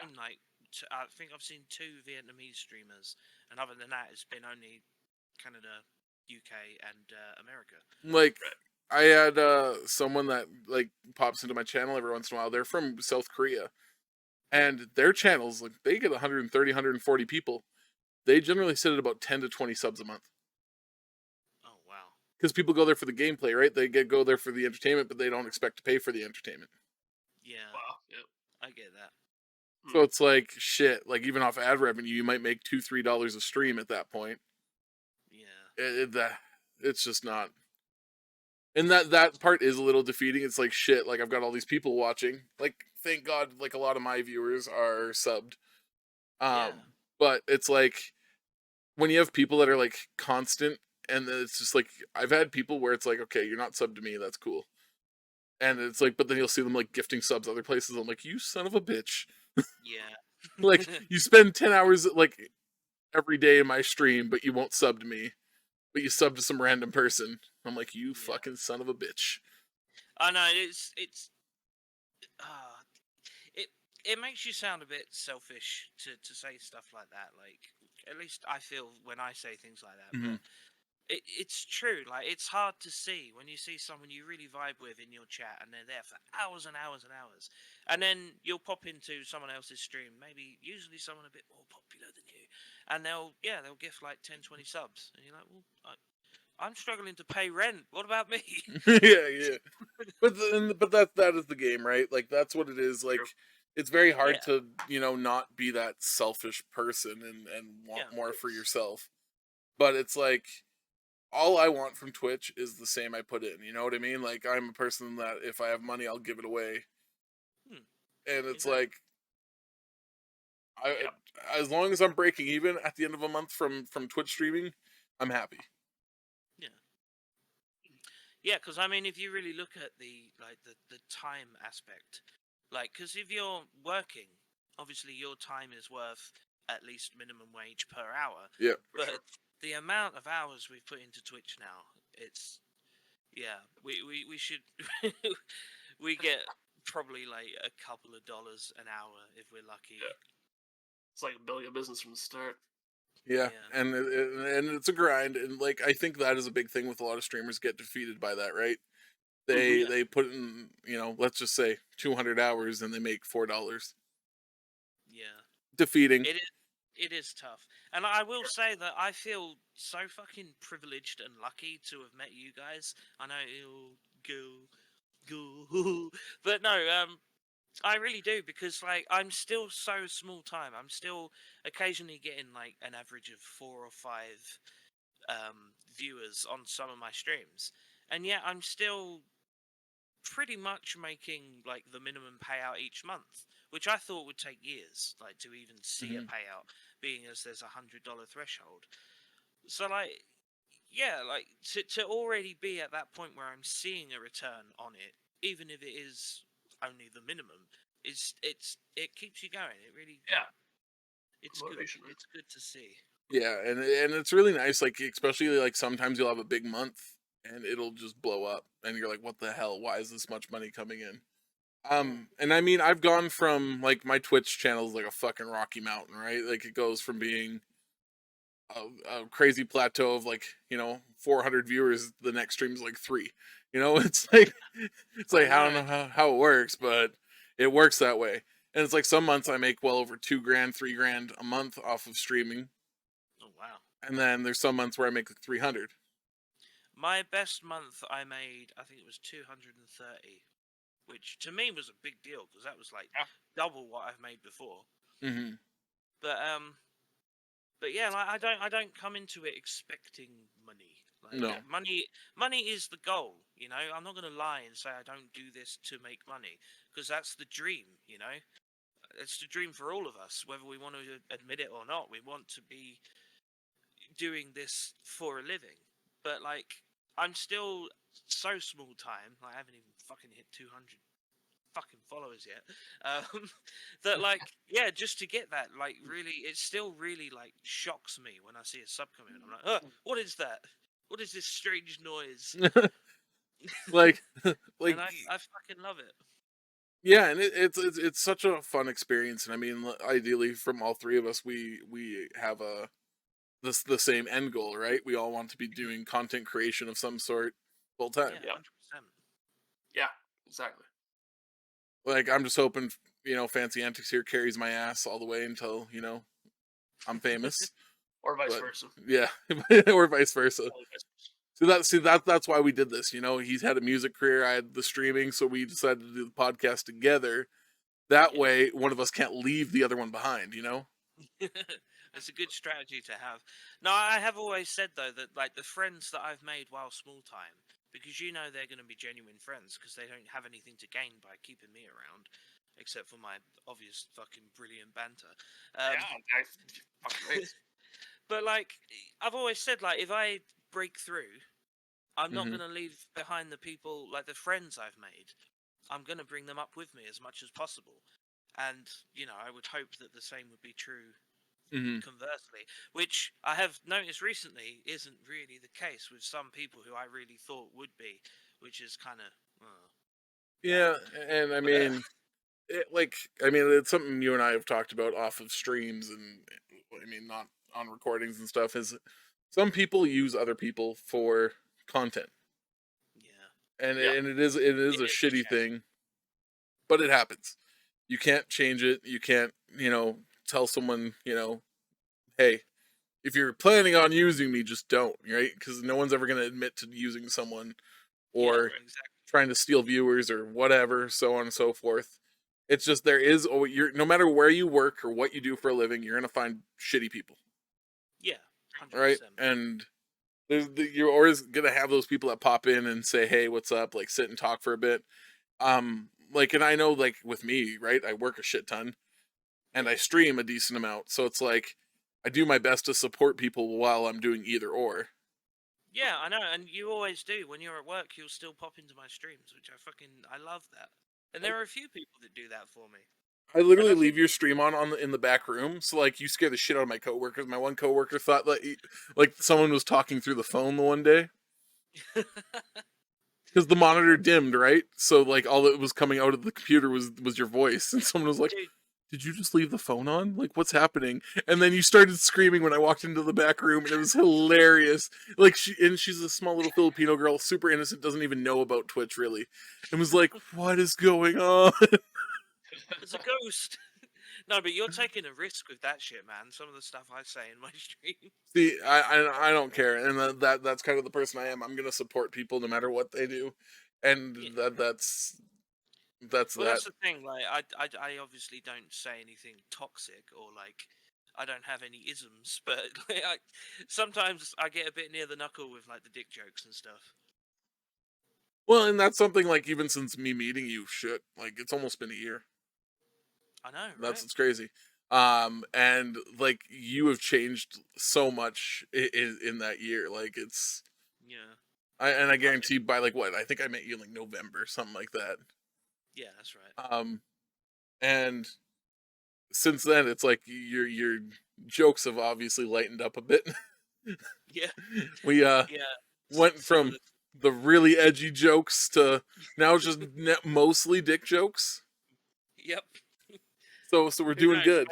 I think I've seen 2 Vietnamese streamers, and other than that, it's been only Canada, UK, and America. like, I had someone that like pops into my channel every once in a while. They're from South Korea, and their channels, like, they get 130, 140 people. They generally sit at about 10 to 20 subs a month. Oh wow. Because people go there for the gameplay, right? They go there for the entertainment, but they don't expect to pay for the entertainment. Yeah. Wow. Yep. I get that. So it's like, shit, like, even off ad revenue, you might make $2-3 a stream at that point. Yeah. It's just not. And that part is a little defeating. It's like, shit, like, I've got all these people watching. Like, thank God, like, a lot of my viewers are subbed. But it's like, when you have people that are like constant, and then it's just like, I've had people where it's like, okay, you're not subbed to me, that's cool. And it's like, but then you'll see them like gifting subs other places. I'm like, you son of a bitch. Yeah. Like, you spend 10 hours like every day in my stream, but you won't sub to me. But you sub to some random person. I'm like, you fucking son of a bitch. I know, it makes you sound a bit selfish to say stuff like that. Like, at least I feel when I say things like that. But it's true. Like, it's hard to see when you see someone you really vibe with in your chat, and they're there for hours and hours and hours, and then you'll pop into someone else's stream, maybe usually someone a bit more popular than you, and they'll gift like 10, 20 subs, and you're like, well, I'm struggling to pay rent. What about me? Yeah. But that is the game, right? Like that's what it is. Like True. it's very hard Yeah. to not be that selfish person and want Yeah. more for yourself. But it's like all I want from Twitch is the same I put in. You know what I mean? Like I'm a person that if I have money, I'll give it away, Hmm. and it's Exactly. like Yep. as long as I'm breaking even at the end of a month from Twitch streaming, I'm happy. Yeah. Yeah, because I mean, if you really look at the time aspect, like, because if you're working, obviously your time is worth at least minimum wage per hour. Yeah. But the amount of hours we've put into Twitch now, it's we should we get probably like a couple of dollars an hour if we're lucky. Yeah. It's like building a business from the start. Yeah, Yeah. and it's a grind, and like I think that is a big thing with a lot of streamers get defeated by that, right? They Yeah. they put in let's just say 200 hours and they make $4. Yeah. Defeating. It is tough. And I will say that I feel so fucking privileged and lucky to have met you guys. I know it'll go, but no, I really do, because like I'm still so small time. I'm still occasionally getting like an average of 4 or 5 viewers on some of my streams, and yet I'm still pretty much making like the minimum payout each month, which I thought would take years, like to even see a payout, being as there's $100 threshold. So like, yeah, like to already be at that point where I'm seeing a return on it, even if it is only the minimum, it keeps you going. It really, Yeah. it's Motivation. good. It's good to see. Yeah, and it's really nice, like especially like sometimes you'll have a big month and it'll just blow up and you're like, what the hell? Why is this much money coming in? And I mean, I've gone from like my Twitch channel is like a fucking Rocky Mountain, right? Like it goes from being a crazy plateau of like 400 viewers. The next stream is like 3. It's like I don't know how it works, but it works that way. And it's like some months I make well over $2,000, $3,000 a month off of streaming, Oh wow. and then there's some months where I make like 300. My best month I made, I think it was 230, which to me was a big deal because that was like Yeah. double what I've made before. Mm-hmm. But yeah, like I don't come into it expecting money. Like No. money is the goal. I'm not gonna lie and say I don't do this to make money, because that's the dream. It's the dream for all of us, whether we want to admit it or not. We want to be doing this for a living. But like, I'm still so small time. Like, I haven't even fucking hit 200 fucking followers yet. That like, yeah, just to get that, like, really, it still really like shocks me when I see a sub come in. I'm like, what is that? What is this strange noise? like And I fucking love it. yeah, and it's such a fun experience, and I mean, ideally, from all 3 of us, we have the same end goal, right? We all want to be doing content creation of some sort full time. Yeah, 100%. Yeah, exactly. Like I'm just hoping, Fancy Antics here carries my ass all the way until I'm famous, Or vice but, versa. yeah, or vice versa. That's why we did this. He's had a music career, I had the streaming, so we decided to do the podcast together. That Yeah. way, one of us can't leave the other one behind. It's a good strategy to have. No, I have always said though that like the friends that I've made while small time, because they're going to be genuine friends because they don't have anything to gain by keeping me around, except for my obvious fucking brilliant banter. But like, I've always said, like, if I break through, I'm not going to leave behind the people, like the friends I've made. I'm going to bring them up with me as much as possible. And, I would hope that the same would be true conversely, which I have noticed recently isn't really the case with some people who I really thought would be, which is kind of... Yeah, and I mean, it's something you and I have talked about off of streams, and I mean, not on recordings and stuff, is some people use other people for content, Yeah. and Yeah. it is a shitty thing, but it happens. You can't change it. You can't, tell someone, hey, if you're planning on using me, just don't, right? Because no one's ever going to admit to using someone or Exactly. trying to steal viewers or whatever, so on and so forth. It's just you're no matter where you work or what you do for a living, you're gonna find shitty people, Yeah, right? 100%. And you're always gonna have those people that pop in and say, "Hey, what's up?" Like sit and talk for a bit. And I know, like with me, right? I work a shit ton, and I stream a decent amount, so it's like I do my best to support people while I'm doing either or. Yeah, I know, and you always do. When you're at work, you'll still pop into my streams, which I love that. And there are a few people that do that for me. I literally I think, leave your stream on in the back room, so like you scare the shit out of my coworkers. My one coworker thought like someone was talking through the phone the one day because the monitor dimmed, right? So like all that was coming out of the computer was your voice, and someone was like, dude, "Did you just leave the phone on? Like what's happening?" And then you started screaming when I walked into the back room, and it was hilarious. Like she's a small little Filipino girl, super innocent, doesn't even know about Twitch really, and was like, "What is going on?" there's a ghost. No, but you're taking a risk with that shit, man. Some of the stuff I say in my stream. See, I don't care, and that's kind of the person I am. I'm gonna support people no matter what they do, and Yeah. that's Well, that. that's the thing. Like, I obviously don't say anything toxic or like, I don't have any isms. But like, sometimes I get a bit near the knuckle with like the dick jokes and stuff. Well, and that's something like even since me meeting you, shit, like it's almost been a year. I know, right? That's what's crazy. And like you have changed so much in that year. Like it's Yeah. I guarantee by like what I think I met you in like November, something like that. Yeah, that's right. And since then it's like your jokes have obviously lightened up a bit. Yeah. We Yeah. went Some of from the really edgy jokes to now it's just mostly dick jokes. Yep. So we're Who doing knows? good.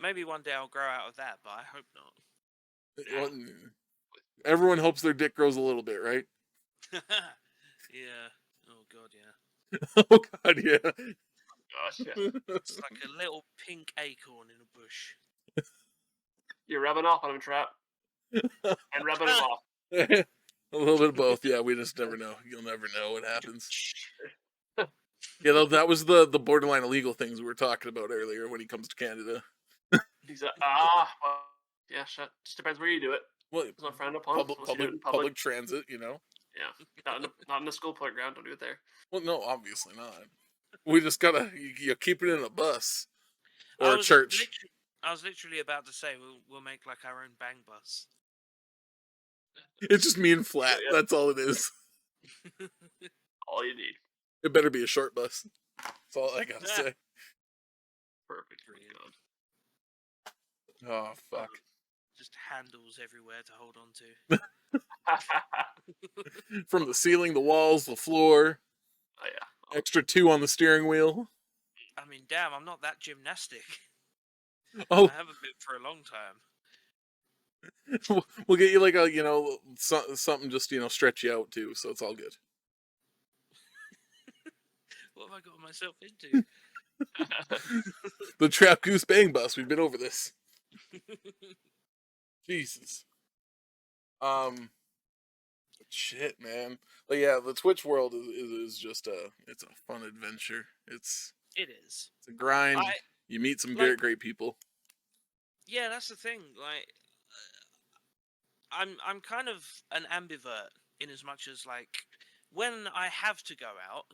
Maybe one day I'll grow out of that, but I hope not. Well, everyone hopes their dick grows a little bit, right? Yeah. Oh god, yeah. Oh god, yeah. Gosh, yeah. It's like a little pink acorn in a bush. You're rubbing off on him, Trap, and rubbing him off. A little bit of both. Yeah, we just never know. You'll never know what happens. Yeah, that was the borderline illegal things we were talking about earlier when he comes to Canada. He's well, yeah, shit. Just depends where you do it. Well, It's not frowned upon unless you do it in public. public transit, you know. Yeah, not in the school playground. Don't do it there. Well, no, obviously not. We just gotta you keep it in a bus I or a was church. I was literally about to say we'll make like our own bang bus. It's just me and Flat. Yeah. That's all it is. All you need. It better be a short bus. That's all I gotta say. Perfect. God. Oh fuck. Just handles everywhere to hold on to. From the ceiling, the walls, the floor. Oh yeah. Extra 2 on the steering wheel. I mean, damn, I'm not that gymnastic. Oh, I haven't been for a long time. we'll get you like a something just stretch you out too, so it's all good. What have I got myself into? The Trap Goose Bang Bus. We've been over this. Jesus. Shit, man. But yeah, the Twitch world is just it's a fun adventure. It's It's a grind. You meet some very great people. Yeah, that's the thing. Like, I'm kind of an ambivert in as much as like when I have to go out,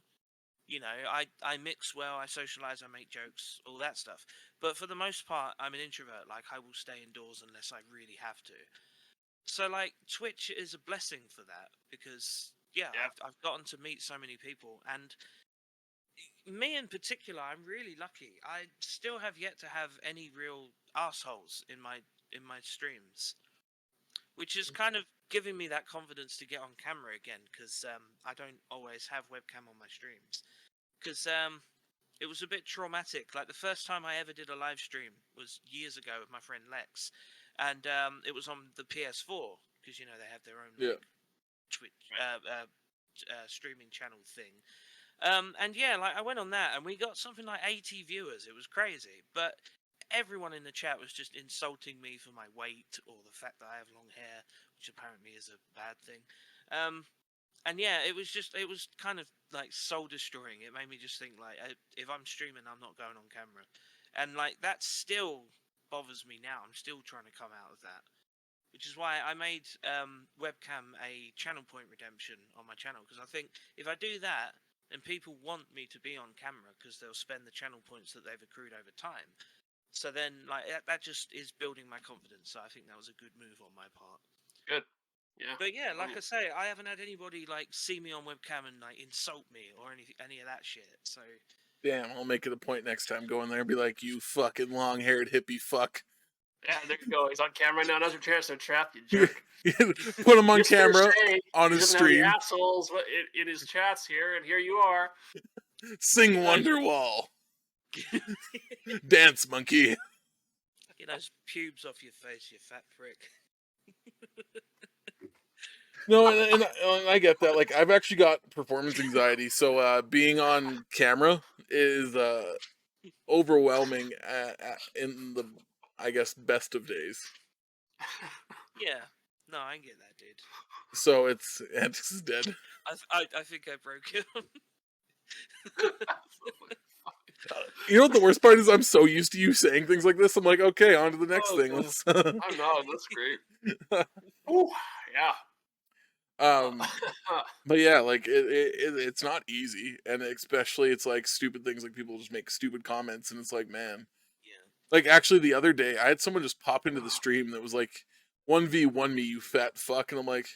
I mix well, I socialize, I make jokes, all that stuff. But for the most part, I'm an introvert. Like, I will stay indoors unless I really have to. So like Twitch is a blessing for that because I've gotten to meet so many people, and me in particular, I'm really lucky. I still have yet to have any real assholes in my streams, which is kind of giving me that confidence to get on camera again because I don't always have webcam on my streams because it was a bit traumatic. Like the first time I ever did a live stream was years ago with my friend Lex, and it was on the PS4 because they have their own Yeah. Twitch streaming channel thing. And yeah, like I went on that, and we got something like 80 viewers. It was crazy, but everyone in the chat was just insulting me for my weight or the fact that I have long hair, which apparently is a bad thing. And yeah, it was kind of like soul destroying. It made me just think like, if I'm streaming, I'm not going on camera, and like that still bothers me now. I'm still trying to come out of that, which is why I made webcam a channel point redemption on my channel, because I think if I do that, then people want me to be on camera because they'll spend the channel points that they've accrued over time. So then, like that just is building my confidence. So I think that was a good move on my part. Good. Yeah. But yeah, like I say, I haven't had anybody like see me on webcam and like insult me or any of that shit. So Damn, I'll make it a point next time. Go in there and be like, "You fucking long-haired hippie fuck." Yeah, there you go. He's on camera now. Now's your chance to trap, you jerk. Put him on Just gonna camera say, on he his doesn't have any stream. assholes in his chats here, and here you are. Sing Wonderwall. Dance, monkey. get those pubes off your face, you fat prick. No, and I get that. Like, I've actually got performance anxiety, so being on camera is overwhelming in the, I guess, best of days. Yeah, no, I get that, dude. So Antics is dead. I think I broke him. You know what the worst part is? I'm so used to you saying things like this. I'm like, okay, on to the next thing. I know, that's great. Ooh, yeah. But yeah, like it's not easy, and especially it's like stupid things, like people just make stupid comments, and it's like, man. Yeah. Like actually, the other day, I had someone just pop into the stream that was like, 1v1 me, you fat fuck, and I'm like,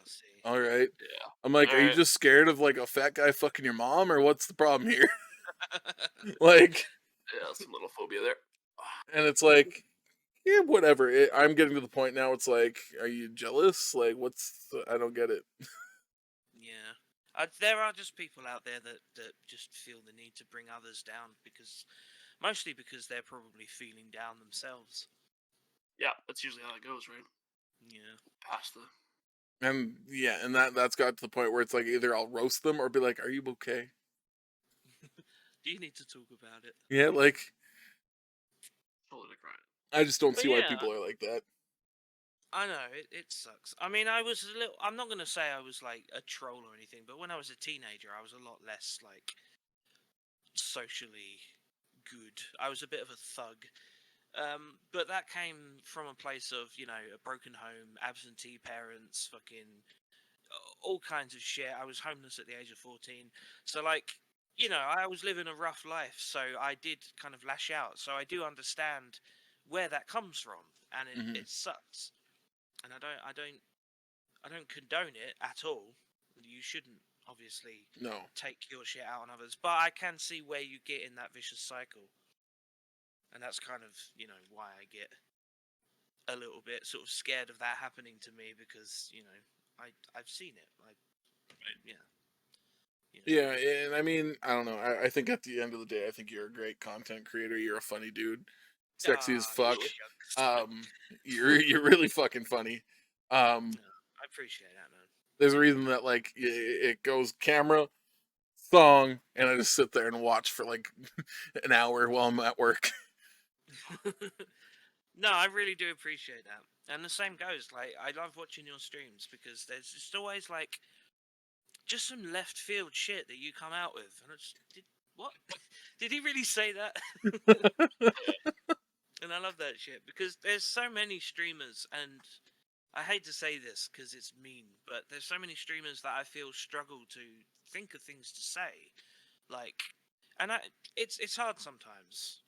See. all right. Yeah. I'm like, All are you right. just scared of like a fat guy fucking your mom, or what's the problem here? Like, Yeah, some little phobia there. and it's like, yeah, whatever. I'm getting to the point now. It's like, are you jealous? Like, I don't get it. Yeah. There are just people out there that just feel the need to bring others down mostly because they're probably feeling down themselves. Yeah, that's usually how it goes, right? Yeah. Past the. And yeah, and that's got to the point where it's like either I'll roast them or be like, "Are you okay? Do you need to talk about it?" Yeah, like Totally crying. I just don't But see why yeah. people are like that. I know, it sucks. I mean, I'm not going to say I was like a troll or anything, but when I was a teenager, I was a lot less like socially good. I was a bit of a thug. But that came from a place of, a broken home, absentee parents, fucking all kinds of shit. I was homeless at the age of 14. So, like, I was living a rough life. So I did kind of lash out. So I do understand where that comes from. And it sucks. And I don't condone it at all. You shouldn't, obviously, take your shit out on others. But I can see where you get in that vicious cycle. And that's kind of, why I get a little bit sort of scared of that happening to me because, I've seen it. Yeah, and I mean, I don't know. I think at the end of the day, I think you're a great content creator. You're a funny dude, sexy as fuck. You're really fucking funny. I appreciate that, man. There's a reason that like it goes camera, song, and I just sit there and watch for like an hour while I'm at work. No, I really do appreciate that. And the same goes, like, I love watching your streams because there's just always, like, just some left field shit that you come out with. And I just, what? Did he really say that? And I love that shit because there's so many streamers, and I hate to say this because it's mean, but there's so many streamers that I feel struggle to think of things to say. Like, and it's hard sometimes.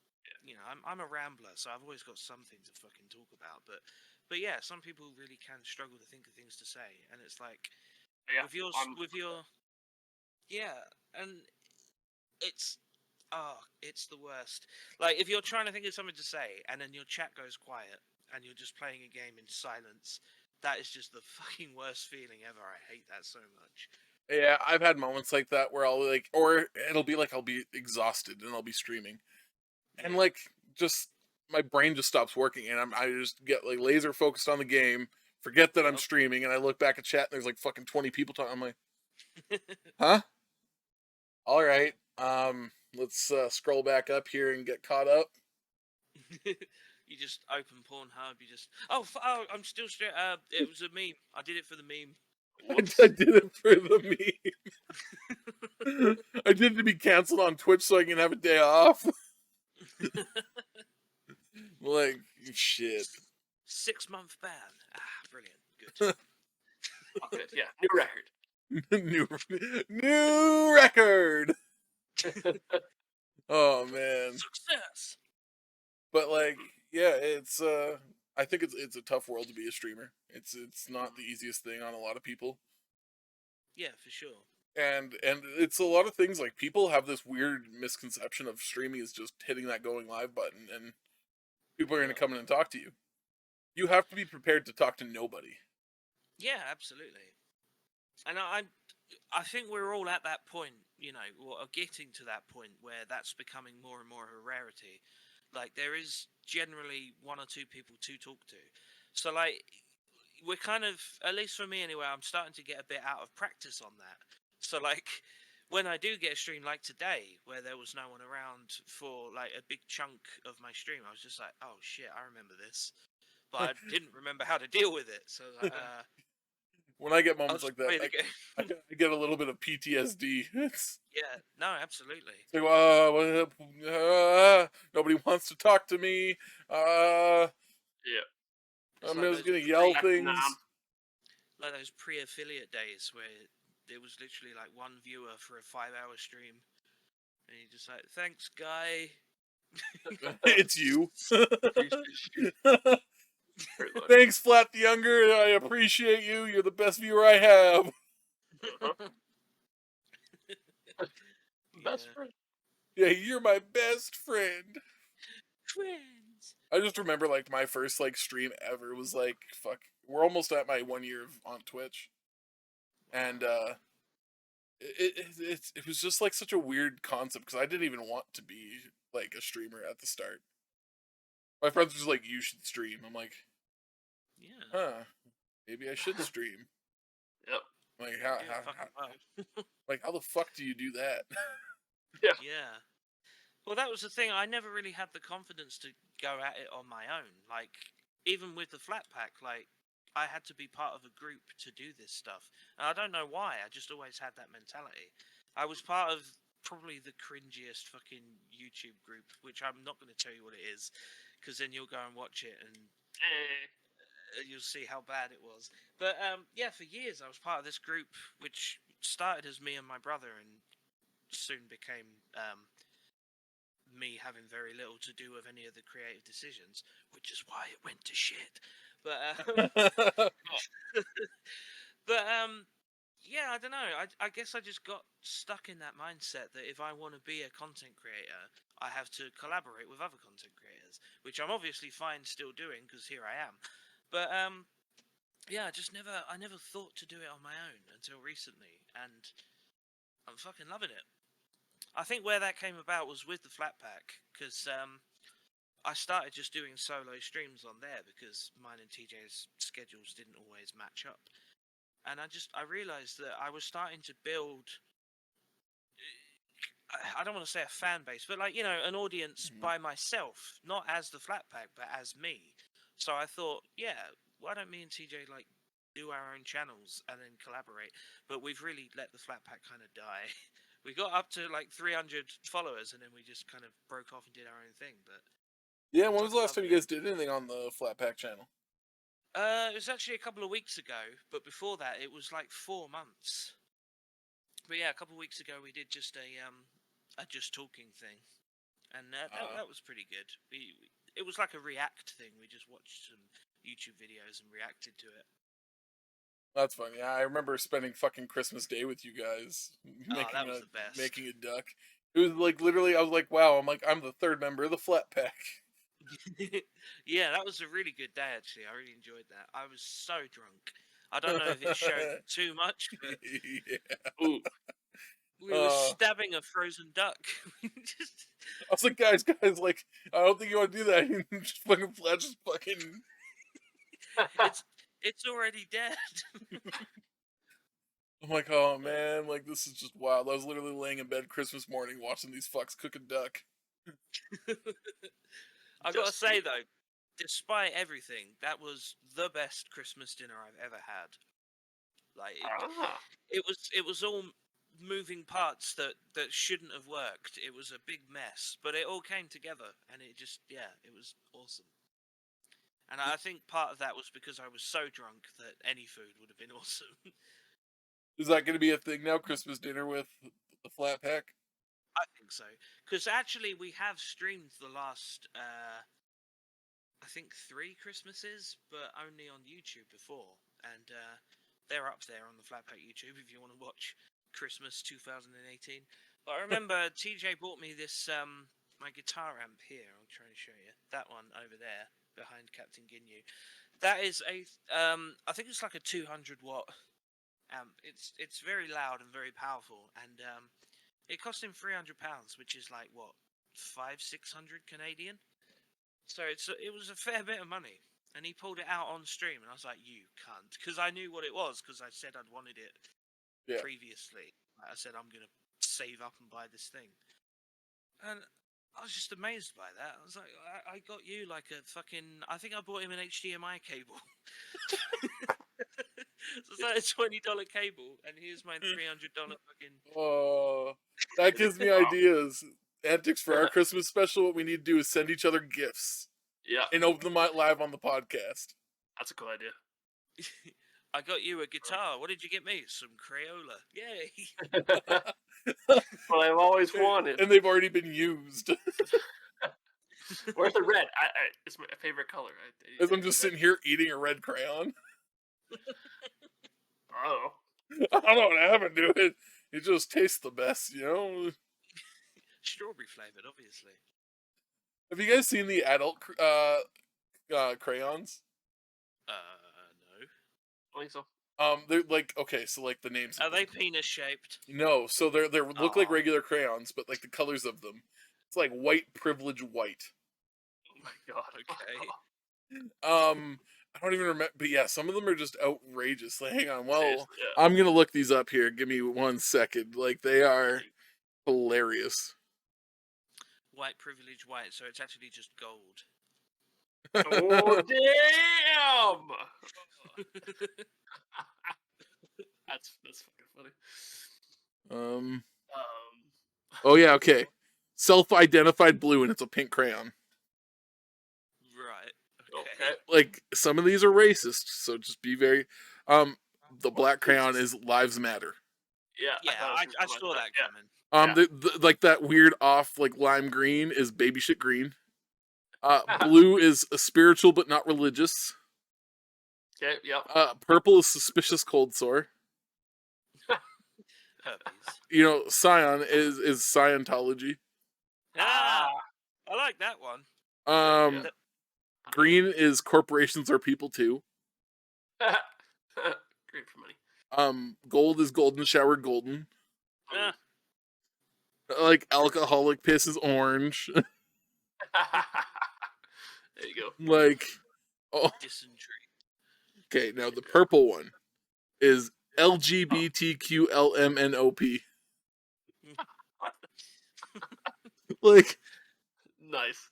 I'm a rambler, so I've always got something to fucking talk about. But yeah, some people really can struggle to think of things to say, and it's like Yeah, and it's it's the worst. Like if you're trying to think of something to say, and then your chat goes quiet, and you're just playing a game in silence, that is just the fucking worst feeling ever. I hate that so much. Yeah, I've had moments like that where I'll or it'll be like I'll be exhausted and I'll be streaming. And like just my brain just stops working, and I just get like laser focused on the game, forget that I'm Yep. streaming, and I look back at chat and there's like fucking 20 people talking. I'm like, huh? All right. Let's scroll back up here and get caught up. You just open Pornhub. You just oh, I'm still straight. It was a meme. I did it for the meme. Whoops. I did it for the meme. I did it to be canceled on Twitch so I can have a day off. Like shit. 6-month ban. Brilliant. Good. Oh, good. Yeah, new record. new record. Oh man. Success. But like, yeah, it's I think it's a tough world to be a streamer. It's not the easiest thing on a lot of people. Yeah, for sure. And it's a lot of things, like people have this weird misconception of streaming is just hitting that going live button and people are going to come in and talk to you. You have to be prepared to talk to nobody. Yeah, absolutely. And I think we're all at that point, you know, or getting to that point where that's becoming more and more of a rarity. Like there is generally 1 or 2 people to talk to. So like we're kind of, at least for me anyway, I'm starting to get a bit out of practice on that. So like when I do get a stream like today where there was no one around for like a big chunk of my stream, I was just like, oh shit, I remember this. But I didn't remember how to deal with it. So when I get I'll moments just like play that, the I game. get a little bit of PTSD. It's Yeah, no, absolutely. like, nobody wants to talk to me. Yeah. It's I'm like just those gonna yell things. like those pre-affiliate days where there was literally like 1 viewer for a 5-hour stream, and you're just like, "Thanks, guy." It's you. Pretty much. Thanks, FlatTheYounger. I appreciate you. You're the best viewer I have. Best Yeah. friend. Yeah, you're my best friend. Friends. I just remember like my first like stream ever was like fuck. We're almost at my 1 year on Twitch, and it was just like such a weird concept because I didn't even want to be like a streamer at the start. My friends were just like, "You should stream." I'm like, Yeah. "Huh, maybe I should stream." Yep. Like Do it fucking well. like how the fuck do you do that? Yeah. Yeah. Well, that was the thing. I never really had the confidence to go at it on my own. Like, even with the flat pack, like, I had to be part of a group to do this stuff. And I don't know why. I just always had that mentality. I was part of probably the cringiest fucking YouTube group, which I'm not going to tell you what it is, because then you'll go and watch it and you'll see how bad it was. But yeah, for years I was part of this group, which started as me and my brother, and soon became me having very little to do with any of the creative decisions, which is why it went to shit. But but yeah, I don't know. I guess I just got stuck in that mindset that if I want to be a content creator, I have to collaborate with other content creators, which I'm obviously fine still doing because here I am. But yeah, I never thought to do it on my own until recently, and I'm fucking loving it. I think where that came about was with the flat pack, because I started just doing solo streams on there because mine and TJ's schedules didn't always match up, and I realized that I was starting to build. I don't want to say a fan base, but like, you know, an audience by myself, not as the flat pack, but as me. So I thought, yeah, why don't me and TJ like do our own channels and then collaborate? But we've really let the flat pack kind of die. We got up to like 300 followers, and then we just kind of broke off and did our own thing. But Yeah, I'm when was the fucking last time loving you it. guys did anything on the Flat Pack channel? It was actually a couple of weeks ago, but before that, it was like 4 months. But yeah, a couple of weeks ago, we did just a just talking thing, and that was pretty good. It was like a react thing. We just watched some YouTube videos and reacted to it. That's funny. Yeah, I remember spending fucking Christmas Day with you guys, That was the best. making a duck. It was like literally, I was like, wow. I'm the third member of the Flat Pack. Yeah, that was a really good day, actually. I really enjoyed that. I was so drunk. I don't know if it showed too much, but Yeah. Ooh. We were stabbing a frozen duck. Just... I was like, guys, like, I don't think you want to do that. Just fucking Flat just fucking... it's already dead. I'm like, oh man, like this is just wild. I was literally laying in bed Christmas morning watching these fucks cook a duck. I gotta say though, despite everything, that was the best Christmas dinner I've ever had. Like it was all moving parts that shouldn't have worked. It was a big mess, but it all came together, and it just it was awesome. And I think part of that was because I was so drunk that any food would have been awesome. Is that going to be a thing now? Christmas dinner with the flat pack? I think so, because actually we have streamed the last I think 3 Christmases, but only on YouTube before, and they're up there on the Flatpack YouTube if you want to watch Christmas 2018. But I remember TJ bought me this my guitar amp here. I'll try and show you that one over there behind Captain Ginyu. That is a I think it's like a 200 watt amp. It's very loud and very powerful, and it cost him £300, which is like what 500-600 Canadian. So it was a fair bit of money, and he pulled it out on stream, and I was like, "You cunt," because I knew what it was, because I said I'd wanted it previously. I said I'm gonna save up and buy this thing, and I was just amazed by that. I was like, I got you like a fucking... I think I bought him an HDMI cable. So it's like a $20 cable, and here's my $300 fucking... Oh, that gives me ideas. Antics, for our Christmas special, what we need to do is send each other gifts. Yeah. And open them out live on the podcast. That's a cool idea. I got you a guitar. What did you get me? Some Crayola. Yay! Well, I've always wanted. And they've already been used. Where's the red? It's my favorite color. As I'm just sitting here eating a red crayon. Oh. I don't know what happened to it. It just tastes the best, you know? Strawberry flavored, obviously. Have you guys seen the adult crayons? No. I think so. They're like, okay, so like the names. Are they penis shaped? No, so they look like regular crayons, but like the colors of them, it's like white privilege white. Oh my god. Okay. I don't even remember, but yeah, some of them are just outrageous. Like, hang on, well, Yeah. I'm gonna look these up here. Give me 1 second. Like, they are hilarious. White privilege white, so it's actually just gold. Oh damn! That's fucking funny. Oh yeah, okay. Self-identified blue, and it's a pink crayon. Right. Okay. Like, some of these are racist, so just be very. The black crayon is Lives Matter. Yeah. I saw that coming. Like that weird off like lime green is baby shit green. Blue is a spiritual but not religious. Okay. Yep. Purple is suspicious cold sore. Herpes. You know, cyan is Scientology. I like that one. Green is corporations are people too. Great for money. Gold is golden shower golden. Like alcoholic piss is orange. There you go. Like, oh. Dysentery. Okay, now the purple one is LGBTQLMNOP. Like, nice.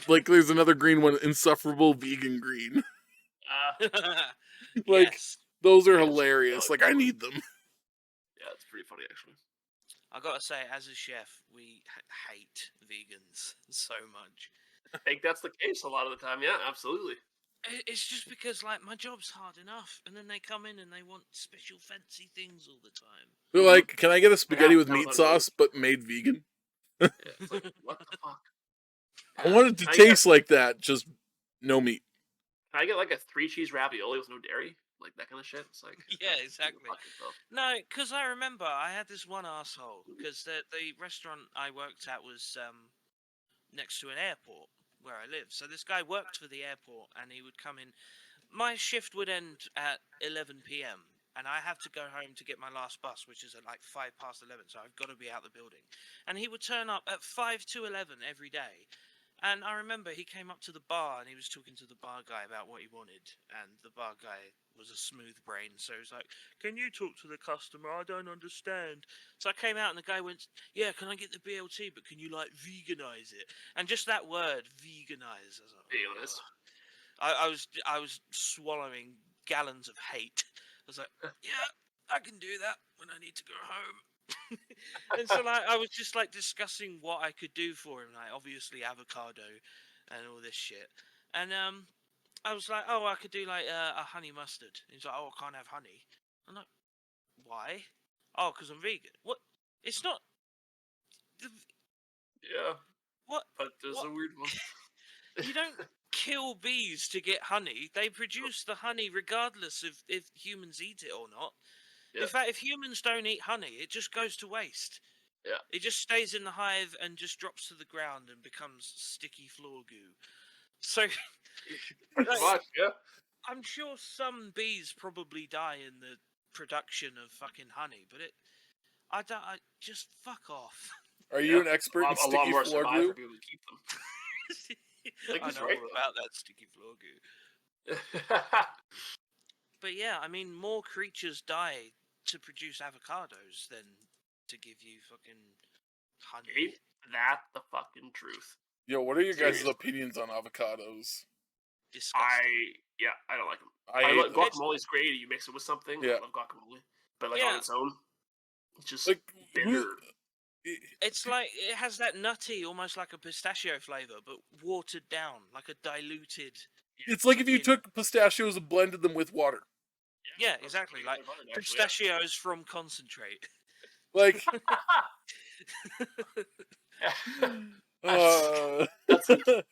Like there's another green one, insufferable vegan green. Like, yes. Those are hilarious. Like, I need them. Yeah, it's pretty funny actually. I gotta say, as a chef, we hate vegans so much. I think that's the case a lot of the time. Yeah, absolutely. It's just because, like, my job's hard enough, and then they come in and they want special fancy things all the time. They're like, can I get a spaghetti with meat sauce, but made vegan? Yeah, it's like, what the fuck? I want it to taste like that, just no meat. Can I get like a 3-cheese ravioli with no dairy? Like that kind of shit? It's like... Yeah, exactly. No, because I remember I had this one asshole, because the restaurant I worked at was next to an airport where I live. So this guy worked for the airport, and he would come in. My shift would end at 11 p.m. and I have to go home to get my last bus, which is at like 11:05, so I've got to be out the building. And he would turn up at 11:05 every day. And I remember he came up to the bar and he was talking to the bar guy about what he wanted. And the bar guy was a smooth brain, so he was like, "Can you talk to the customer? I don't understand." So I came out and the guy went, "Yeah, can I get the BLT? But can you like veganize it?" And just that word, veganize. I was like, Veganized. I was swallowing gallons of hate. I was like, "Yeah, I can do that when I need to go home." And so like I was just like discussing what I could do for him, like obviously avocado and all this shit. And I was like, "Oh, I could do like a honey mustard." He's like, "Oh, I can't have honey." I'm like, "Why?" "Oh, because I'm vegan." What? It's not. Yeah, What? but there's What? a weird one. You don't kill bees to get honey. They produce the honey regardless of if humans eat it or not. Yeah. In fact, if humans don't eat honey, it just goes to waste. Yeah. It just stays in the hive and just drops to the ground and becomes sticky floor goo. So, Pretty like, much, yeah. I'm sure some bees probably die in the production of fucking honey, but I just fuck off. Are you an expert in A lot sticky more floor survive glue? for people who keep them. I he's know right, all though. about that sticky floor goo. But yeah, I mean, more creatures die to produce avocados than to give you fucking honey. Ain't that the fucking truth? Yo, what are your guys' Seriously. opinions on avocados? Disgusting. I don't like them. I hate them. Guacamole's great. You mix it with something. Yeah. I love guacamole, but like Yeah. on its own, it's just Like, bitter. It's like it has that nutty, almost like a pistachio flavor, but watered down, like a diluted. It's like if you fucking- took pistachios and blended them with water. Yeah, exactly. Like pistachios from concentrate. Like, That's a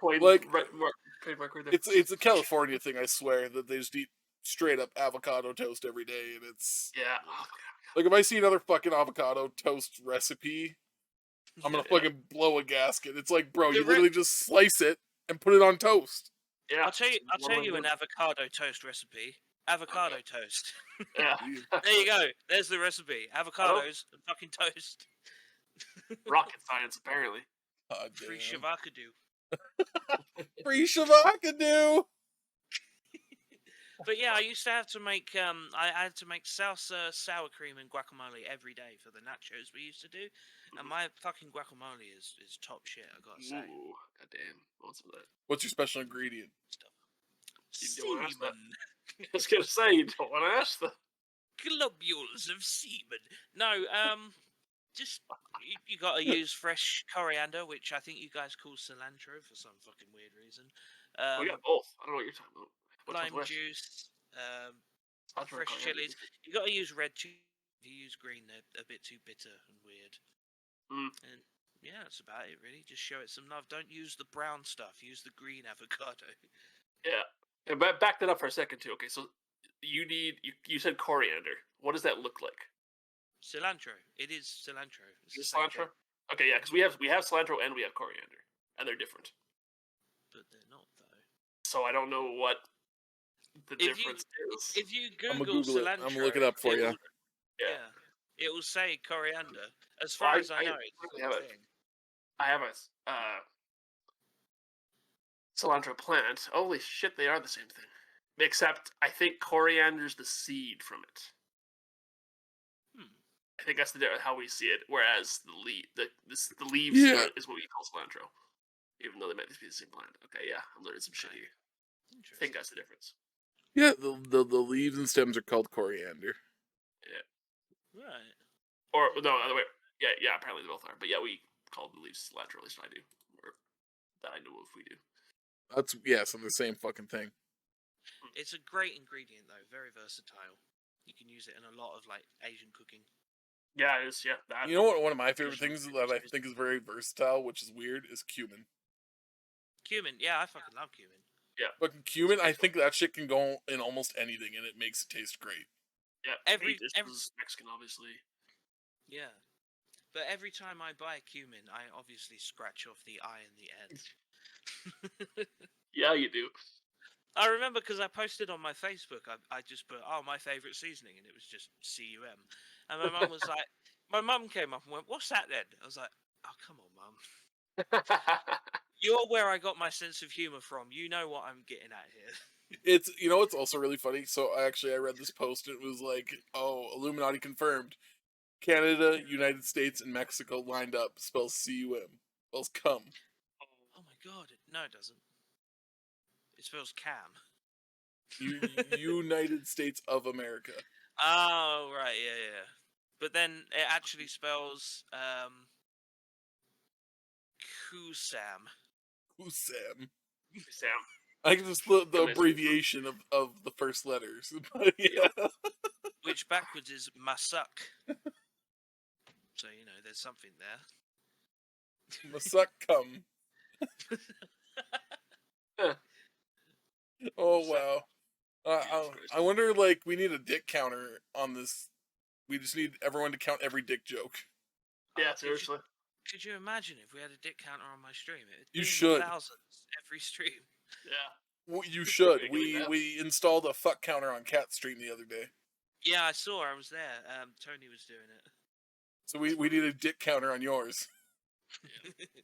point. Like, trademark right there. it's a California thing, I swear, that they just eat straight up avocado toast every day, and it's Yeah. Oh, my God. like if I see another fucking avocado toast recipe, I'm gonna Yeah. fucking blow a gasket. It's like, bro, The you literally just slice it and put it on toast. Yeah. I'll tell you an avocado toast recipe. Avocado toast. Yeah. There you go. There's the recipe. Avocados and fucking toast. Rocket science, apparently. God Free damn. shavakadu. Free shavakadu. But yeah, I used to have to make I had to make salsa, sour cream, and guacamole every day for the nachos we used to do, and my fucking guacamole is top shit. I gotta say. Ooh, goddamn. I want some of that. What's your special ingredient? You don't wanna ask that. Semen. I was gonna say, you don't want to ask that. Globules of semen. No, just you gotta use fresh coriander, which I think you guys call cilantro for some fucking weird reason. We got both. I don't know what you're talking about. What's Lime with juice, Cilantro and fresh coriander. chilies. You gotta use red chili. If you use green, they're a bit too bitter and weird. Mm. And yeah, that's about it really. Just show it some love. Don't use the brown stuff. Use the green avocado. Yeah. And back that up for a second too. Okay, so you said coriander. What does that look like? Cilantro. It is cilantro. It's Is the it same cilantro? thing, Okay, yeah, because we have cilantro and we have coriander, and they're different. but they're not though. So I don't know what the If you- difference is. If you I'm gonna Google Google it. cilantro, I'm gonna look it up for it you. will- Yeah. Yeah, it will say coriander. As far Well, as I know, it's I the have same it. thing. I have a cilantro plant. Holy shit, they are the same thing. Except I think coriander's the seed from it. I think that's how we see it. Whereas the leaves Yeah. is what we call cilantro, even though they might be the same plant. Okay, yeah, I'm learning some shit here. I think Interesting. that's the difference. Yeah, the leaves and stems are called coriander. Right. Or no, other way. Yeah. Apparently they both are. But yeah, we call the leaves cilantro. At least I do, or that I know of. We do. So the same fucking thing. It's a great ingredient though. Very versatile. You can use it in a lot of like Asian cooking. Yeah, it is. Yeah, that. You know what? One of my favorite Asian things food that I is- think is very versatile, which is weird, is cumin. Cumin. Yeah, I fucking love cumin. Fucking cumin, I think that shit can go in almost anything, and it makes it taste great. Yeah, every- Mexican, obviously. Yeah. But every time I buy cumin, I obviously scratch off the eye and the end. Yeah, you do. I remember because I posted on my Facebook. I just put, "Oh, my favorite seasoning," and it was just CUM. And my mum was like, my mum came up and went, "What's that then?" I was like, "Oh, come on, mum. You're where I got my sense of humor from. You know what I'm getting at here." It's it's also really funny. So I read this post and it was like, oh, Illuminati confirmed. Canada, United States, and Mexico lined up spells CUM. Spells cum. Oh my god! No, it doesn't. It spells cam. United States of America. Oh right, yeah. But then it actually spells Kusam. Who's Sam? Sam. I can just the abbreviation of the first letters. But yeah. Which backwards is Masuk. So, there's something there. Masuk cum. Oh, wow. I wonder, like, we need a dick counter on this. We just need everyone to count every dick joke. Yeah, seriously. Could you imagine if we had a dick counter on my stream? You should. Thousands every stream. Yeah. Well, you should. We installed a fuck counter on Cat's stream the other day. Yeah, I saw. I was there. Tony was doing it. So we need a dick counter on yours.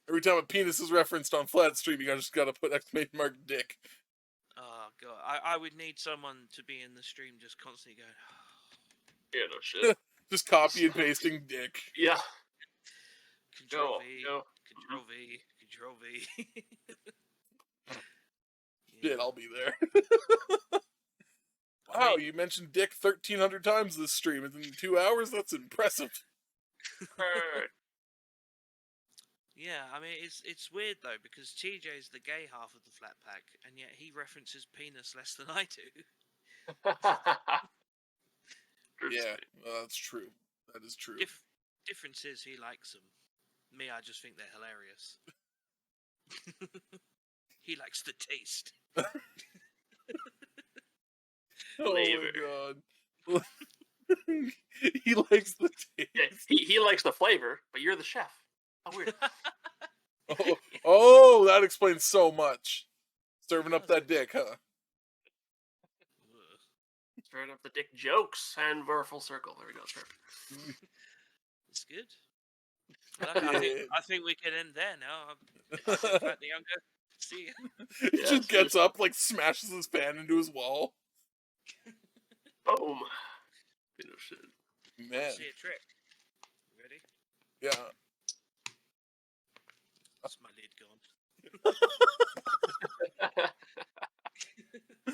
Every time a penis is referenced on Flat Stream, you just gotta put exclamation mark dick. Oh god, I would need someone to be in the stream just constantly going. Yeah, no shit. Just copy and pasting dick. Yeah. Control V. Control V. Control V. Shit, I'll be there. Wow, you mentioned dick 1,300 times this stream in 2 hours? That's impressive. Yeah, I mean, it's weird though, because TJ's the gay half of the flat pack, and yet he references penis less than I do. Yeah, that's true. That is true. Difference is he likes them. Me, I just think they're hilarious. He likes the taste. Oh my god. He likes the taste. Yeah, he likes the flavor, but you're the chef. How weird. Oh, that explains so much. Serving up that dick, huh? Straight up the dick jokes, and we're full circle. There we go. It's perfect. It's good. I think we can end there now. FlatTheYounger. See ya. He just gets up, like, smashes his pan into his wall. Boom. No shit. Man. See a trick. Ready? Yeah. That's my lid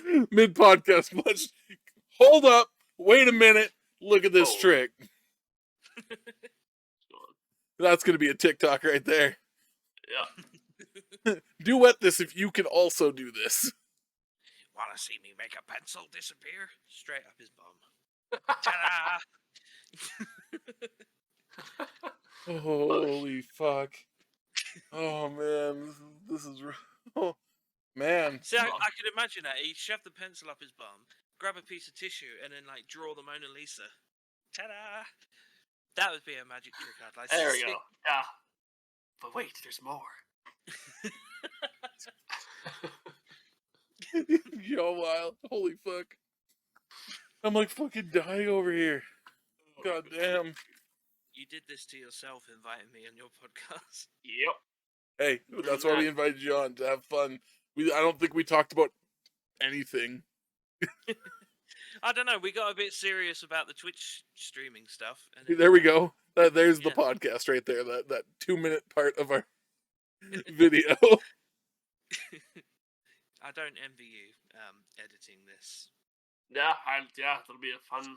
gone. Mid-podcast much. Hold up. Wait a minute. Look at this trick. That's going to be a TikTok right there. Yeah. Duet this if you can also do this. Wanna see me make a pencil disappear? Straight up his bum. Ta-da! Holy fuck. Oh, man. This is... Oh, man. See, I could imagine that. He'd shove the pencil up his bum, grab a piece of tissue, and then, like, draw the Mona Lisa. Ta-da! That would be a magic trick I'd like to see. There we go. Yeah. But wait, there's more. Yo, wild. Holy fuck. I'm like fucking dying over here. God damn. You did this to yourself, inviting me on your podcast. Yep. Hey, that's why we invited you on, to have fun. I don't think we talked about anything. I don't know. We got a bit serious about the Twitch streaming stuff. And there we go. There's the podcast right there. That 2-minute part of our video. I don't envy you editing this. Yeah, it'll be a fun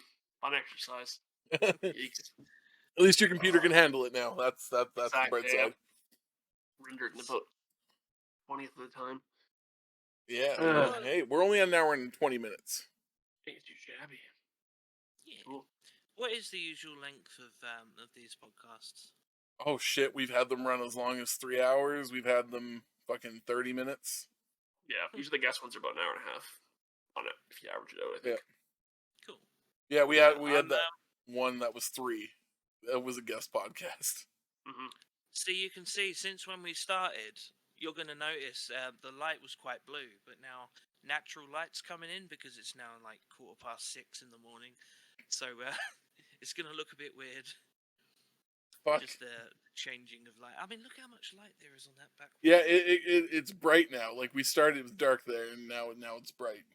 exercise. At least your computer can handle it now. That's exactly, the bright side. Render it in about 20th of the time. Yeah. Hey, we're only on an hour and 20 minutes. Ain't too shabby. Yeah. Cool. What is the usual length of these podcasts? Oh shit, we've had them run as long as 3 hours. We've had them fucking 30 minutes. Yeah, usually the guest ones are about an hour and a half on it, if you average it out, I think. Yeah. Cool. Yeah, we had that one that was 3. That was a guest podcast. Mm-hmm. So you can see, since when we started, you're going to notice the light was quite blue, but now natural light's coming in because it's now like 6:15 in the morning. So it's gonna look a bit weird. Fuck. Just the changing of light. I mean, look how much light there is on that back. Yeah, it's bright now. Like we started, it was dark there, and now it's bright.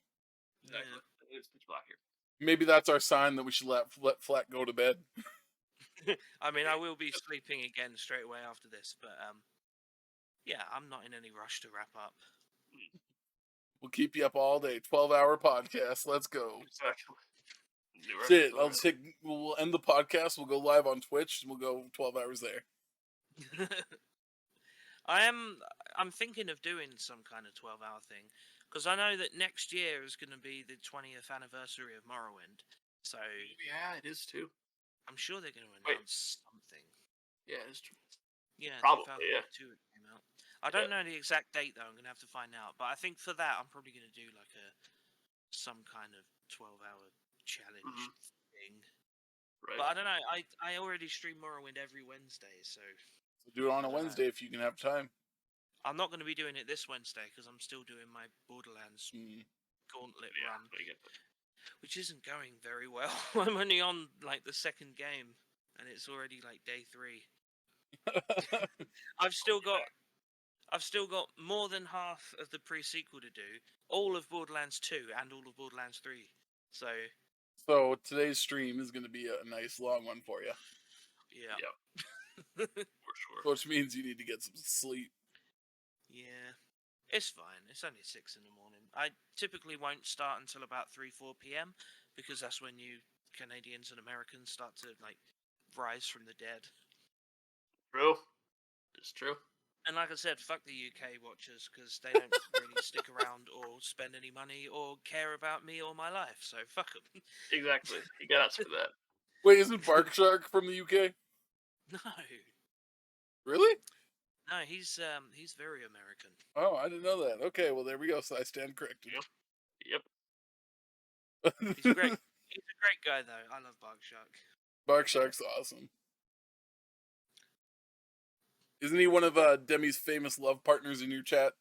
Exactly. It's pitch black here. Maybe that's our sign that we should let Flat go to bed. I mean, I will be sleeping again straight away after this, but yeah, I'm not in any rush to wrap up. We'll keep you up all day. 12-hour podcast. Let's go. Exactly. Shit, we'll end the podcast. We'll go live on Twitch, and we'll go 12 hours there. I'm thinking of doing some kind of 12-hour thing because I know that next year is going to be the 20th anniversary of Morrowind. So yeah, it is too. I'm sure they're going to announce something. Yeah, it's true. Yeah, probably. 2002 it came out. I don't know the exact date though. I'm going to have to find out. But I think for that, I'm probably going to do like some kind of 12-hour challenge thing. Right. But I don't know. I already stream Morrowind every Wednesday, so do it on a Wednesday if you can have time. I'm not going to be doing it this Wednesday because I'm still doing my Borderlands Gauntlet run, which isn't going very well. I'm only on like the second game, and it's already like day 3. I've still got more than half of the pre-sequel to do, all of Borderlands 2 and all of Borderlands 3. So today's stream is going to be a nice long one for you. Yeah. For sure. Which means you need to get some sleep. Yeah. It's fine. It's only 6 in the morning. I typically won't start until about 3-4 p.m. because that's when you Canadians and Americans start to like rise from the dead. True. It's true. And like I said, fuck the UK watchers because they don't really stick around or spend any money or care about me or my life. So fuck them. Exactly. You got us for that. Wait, isn't Barkshark from the UK? No. Really? No, he's very American. Oh, I didn't know that. Okay, well there we go. So I stand corrected. Yep. He's great. He's a great guy though. I love Barkshark. Barkshark's awesome. Isn't he one of Demi's famous love partners in your chat?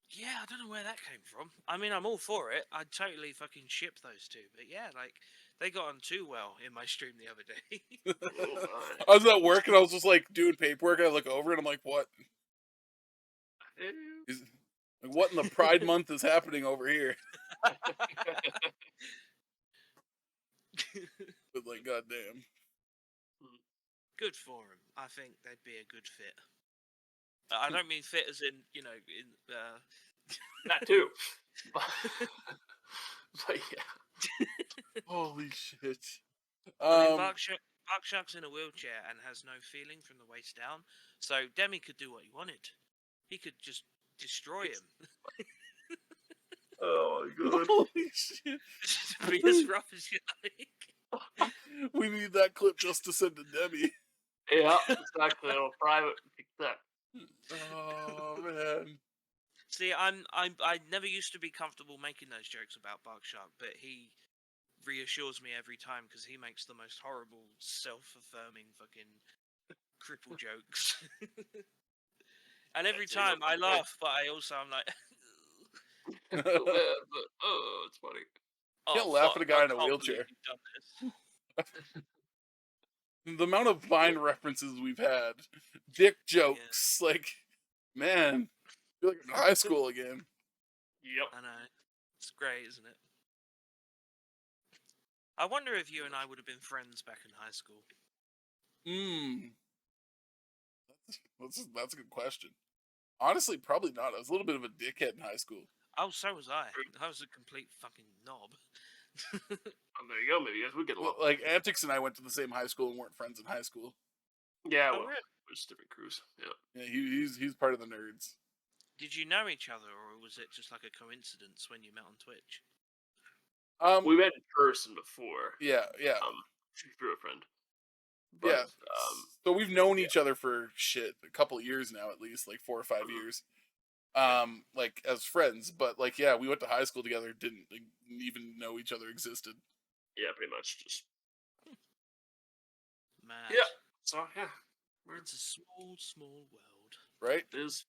Yeah, I don't know where that came from. I mean, I'm all for it. I'd totally fucking ship those two. But yeah, like, they got on too well in my stream the other day. I was at work and I was just like doing paperwork and I look over and I'm like, what? What in the Pride Month is happening over here? But like, goddamn. Good for him. I think they'd be a good fit. I don't mean fit as in, that too. But yeah. Holy shit. I mean, Barkshark's in a wheelchair and has no feeling from the waist down, so Demi could do what he wanted. He could just destroy him. Oh my god. Holy shit. Be as rough as you like. We need that clip just to send to Demi. Yeah, exactly. It'll private pick that. Oh man. See, I never used to be comfortable making those jokes about Barkshark, but he reassures me every time because he makes the most horrible, self-affirming fucking cripple jokes. And every time I laugh, but I'm like, it's funny. You can't laugh at a guy in a wheelchair. The amount of Vine references we've had, dick jokes, like, man, I feel like I'm in high school again. Yep. I know. It's great, isn't it? I wonder if you and I would have been friends back in high school. That's a good question. Honestly, probably not. I was a little bit of a dickhead in high school. Oh, so was I. I was a complete fucking knob. Oh, there you go. Maybe you guys would get along. Like Antics and I went to the same high school and weren't friends in high school. Yeah, well, it was different crews. Yeah. Yeah, he's part of the nerds. Did you know each other, or was it just like a coincidence when you met on Twitch? We met in person before. Yeah. Through a friend. But, yeah. So we've known each other for a couple of years now, at least, like 4 or 5 years. Like as friends, but like we went to high school together, didn't even know each other existed. Yeah, pretty much just. Mad. Yeah. So yeah, it's a small world, right? It is.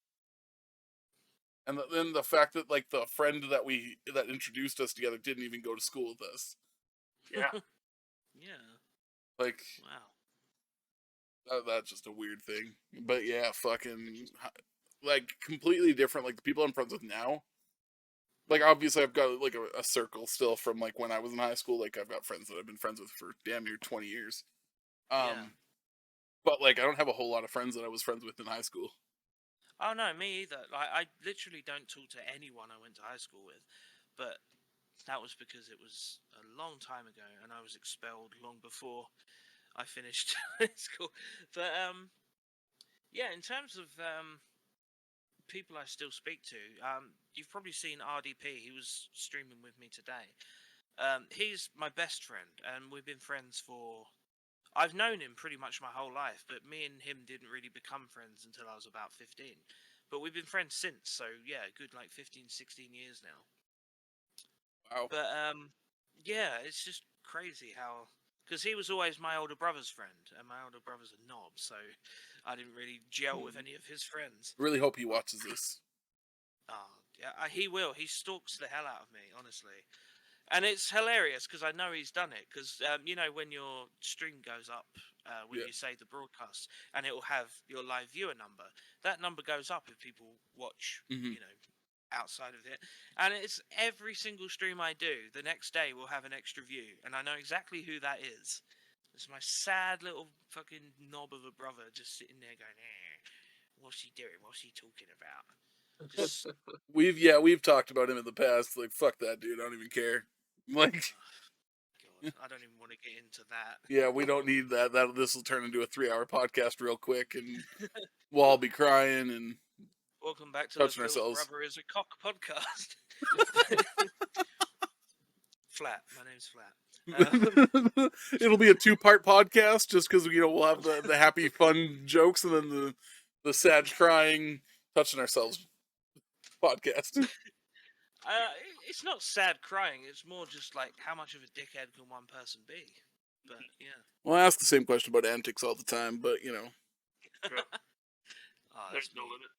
And then the fact that like the friend that introduced us together didn't even go to school with us. Yeah. Yeah. Like Wow. that's just a weird thing. But yeah, fucking like completely different. Like the people I'm friends with now. Like obviously I've got like a circle still from like when I was in high school. Like I've got friends that I've been friends with for damn near 20 years. Yeah. But like I don't have a whole lot of friends that I was friends with in high school. Oh no, me either. Like I literally don't talk to anyone I went to high school with, but that was because it was a long time ago and I was expelled long before I finished school. But yeah, in terms of people I still speak to, you've probably seen RDP. He was streaming with me today. He's my best friend, and we've been friends for. I've known him pretty much my whole life, but me and him didn't really become friends until I was about 15. But we've been friends since, so yeah, good like 15, 16 years now. Wow. But yeah, it's just crazy how, because he was always my older brother's friend, and my older brother's a knob, so I didn't really gel with any of his friends. Really hope he watches this. Oh, yeah, he will. He stalks the hell out of me, honestly. And it's hilarious because I know he's done it. Because you know when your stream goes up, when you say the broadcast, and it will have your live viewer number. That number goes up if people watch, Mhm. you know, outside of it. And it's every single stream I do. The next day will have an extra view, and I know exactly who that is. It's my sad little fucking knob of a brother just sitting there going, "What's he doing? What's he talking about?" Just We've talked about him in the past. Like fuck that dude. I don't even care. Like God, I don't even want to get into that. yeah, we don't need that. This will turn into a 3-hour podcast real quick, and we'll all be crying and Welcome back to touching the Phil's ourselves. Brother is a Cock podcast. Flat. My name's Flat. It'll be a 2-part podcast, just because we'll have the happy, fun jokes, and then the sad, crying, touching ourselves podcast. It's not sad crying. It's more just like how much of a dickhead can one person be? But yeah. Well, I ask the same question about Antics all the time, but Oh, There's that's no me. limit.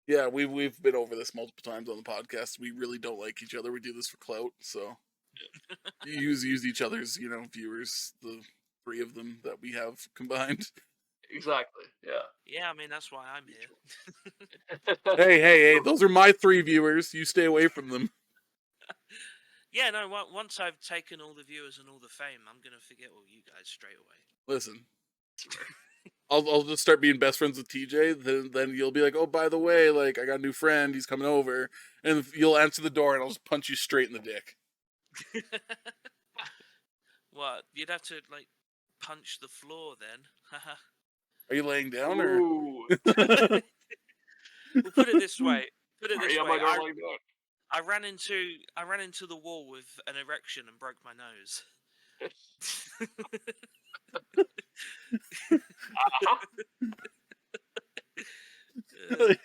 yeah, we've been over this multiple times on the podcast. We really don't like each other. We do this for clout, so you use each other's viewers, the 3 of them that we have combined. Exactly. Yeah. Yeah, I mean that's why I'm here. Hey, those are my 3 viewers. You stay away from them. Yeah, no. Once I've taken all the viewers and all the fame, I'm gonna forget all you guys straight away. Listen, I'll just start being best friends with TJ. Then you'll be like, oh, by the way, like I got a new friend. He's coming over, and you'll answer the door, and I'll just punch you straight in the dick. What? You'd have to like punch the floor then. Are you laying down or? Ooh. We'll put it this way. Yeah, my door like that. I ran into the wall with an erection and broke my nose. God damn it.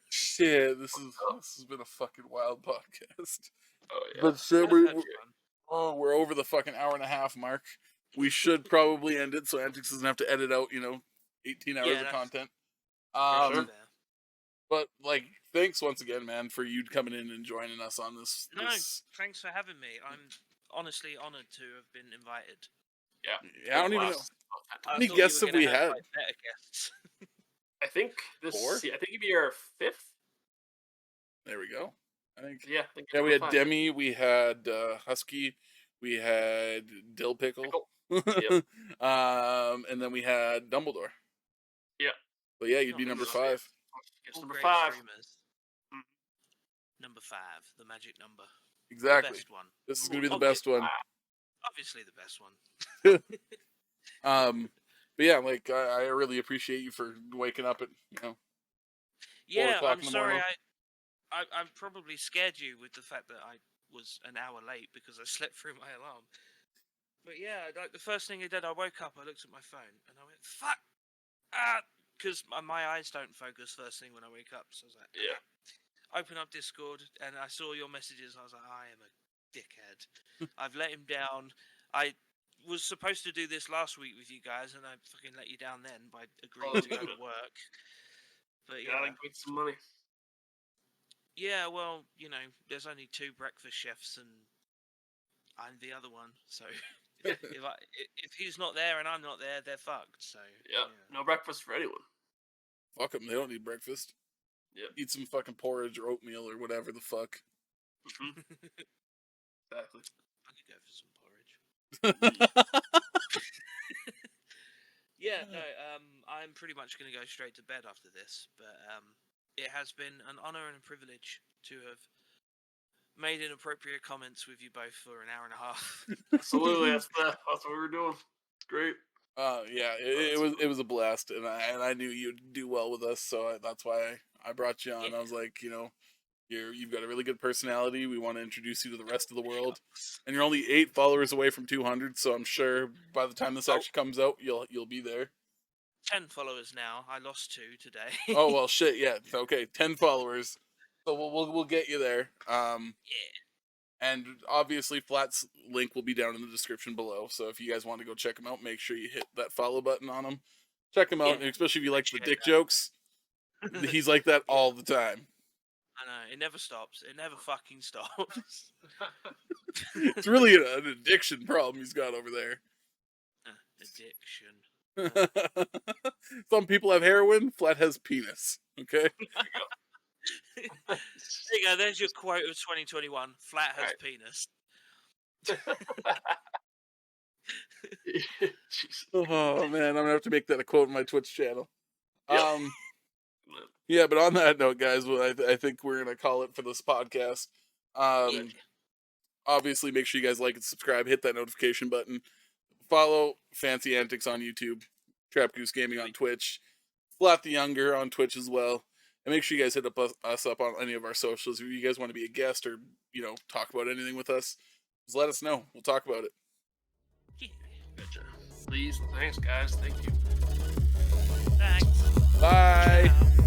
Shit, this has been a fucking wild podcast. Oh yeah. But shit, I've had fun. we're over the fucking hour and a half mark. We should probably end it so Antics doesn't have to edit out 18 hours of content. Sure. But like, thanks once again, man, for you coming in and joining us on this. No, thanks for having me. I'm honestly honoured to have been invited. Yeah, I don't even know. How many thought guests you were have we gonna had? like, better guests. I think this. 4? Yeah, I think it'd be our 5th. There we go. I think. Yeah. I think Yeah, we we're had fine. Demi, we had Husky, we had Dill Pickle. Yep. And then we had Dumbledore. Yeah. But yeah, you'd Oh, be number nice. 5. Guess All number great 5. streamers. Mhm. Number 5, the magic number. Exactly. The best one. This is gonna be the Obvious- best one. Obviously the best one. But yeah, like I really appreciate you for waking up at Yeah, o'clock I'm in the sorry. morning. I probably scared you with the fact that I was an hour late because I slept through my alarm. But yeah, like the first thing I did, I woke up, I looked at my phone, and I went, "Fuck!" Because my eyes don't focus first thing when I wake up. So I was like, Yeah. Open up Discord, and I saw your messages. And I was like, I am a dickhead. I've let him down. was supposed to do this last week with you guys, and I fucking let you down then by agreeing Oh, to go to work. But Gotta yeah, get some money. yeah. Well, you know, there's only 2 breakfast chefs, and I'm the other one. So if he's not there and I'm not there, they're fucked. So Yeah, no breakfast for anyone. Fuck them. They don't need breakfast. Yep. Eat some fucking porridge or oatmeal or whatever the fuck. Mm-hmm. Exactly. I could go for some porridge. Yeah, no, I'm pretty much going to go straight to bed after this, but it has been an honor and a privilege to have made inappropriate comments with you both for an hour and a half. Absolutely, that's what we were doing. It's great. Yeah, it was a blast, and I knew you'd do well with us, so that's why I brought you on. Yeah. I was like, you know, you've got a really good personality. We want to introduce you to the rest of the world, and you're only 8 followers away from 200. So I'm sure by the time this actually comes out, you'll be there. 10 followers now. I lost 2 today. Oh well, shit. Yeah. Okay. 10 followers. So we'll get you there. Yeah. And obviously, Flat's link will be down in the description below. So if you guys want to go check him out, make sure you hit that follow button on him. Check him out, Yeah. especially if you like the Appreciate dick that. jokes. He's like that all the time. I know, it never stops. It never fucking stops. It's really an addiction problem he's got over there. Addiction. Some people have heroin. Flat has penis. Okay. There you go. There's your quote of 2021. Flat has Right. penis. Oh man, I'm gonna have to make that a quote on my Twitch channel. Yep. Yeah, but on that note, guys, well, I think we're gonna call it for this podcast. Yeah. Obviously, make sure you guys like and subscribe. Hit that notification button. Follow Fancy Antics on YouTube. Trap Goose Gaming on Twitch. FlatTheYounger on Twitch as well. And make sure you guys hit us up on any of our socials. If you guys want to be a guest or, you know, talk about anything with us, just let us know. We'll talk about it. Gotcha. Please, thanks, guys. Thank you. Thanks. Bye. Ciao.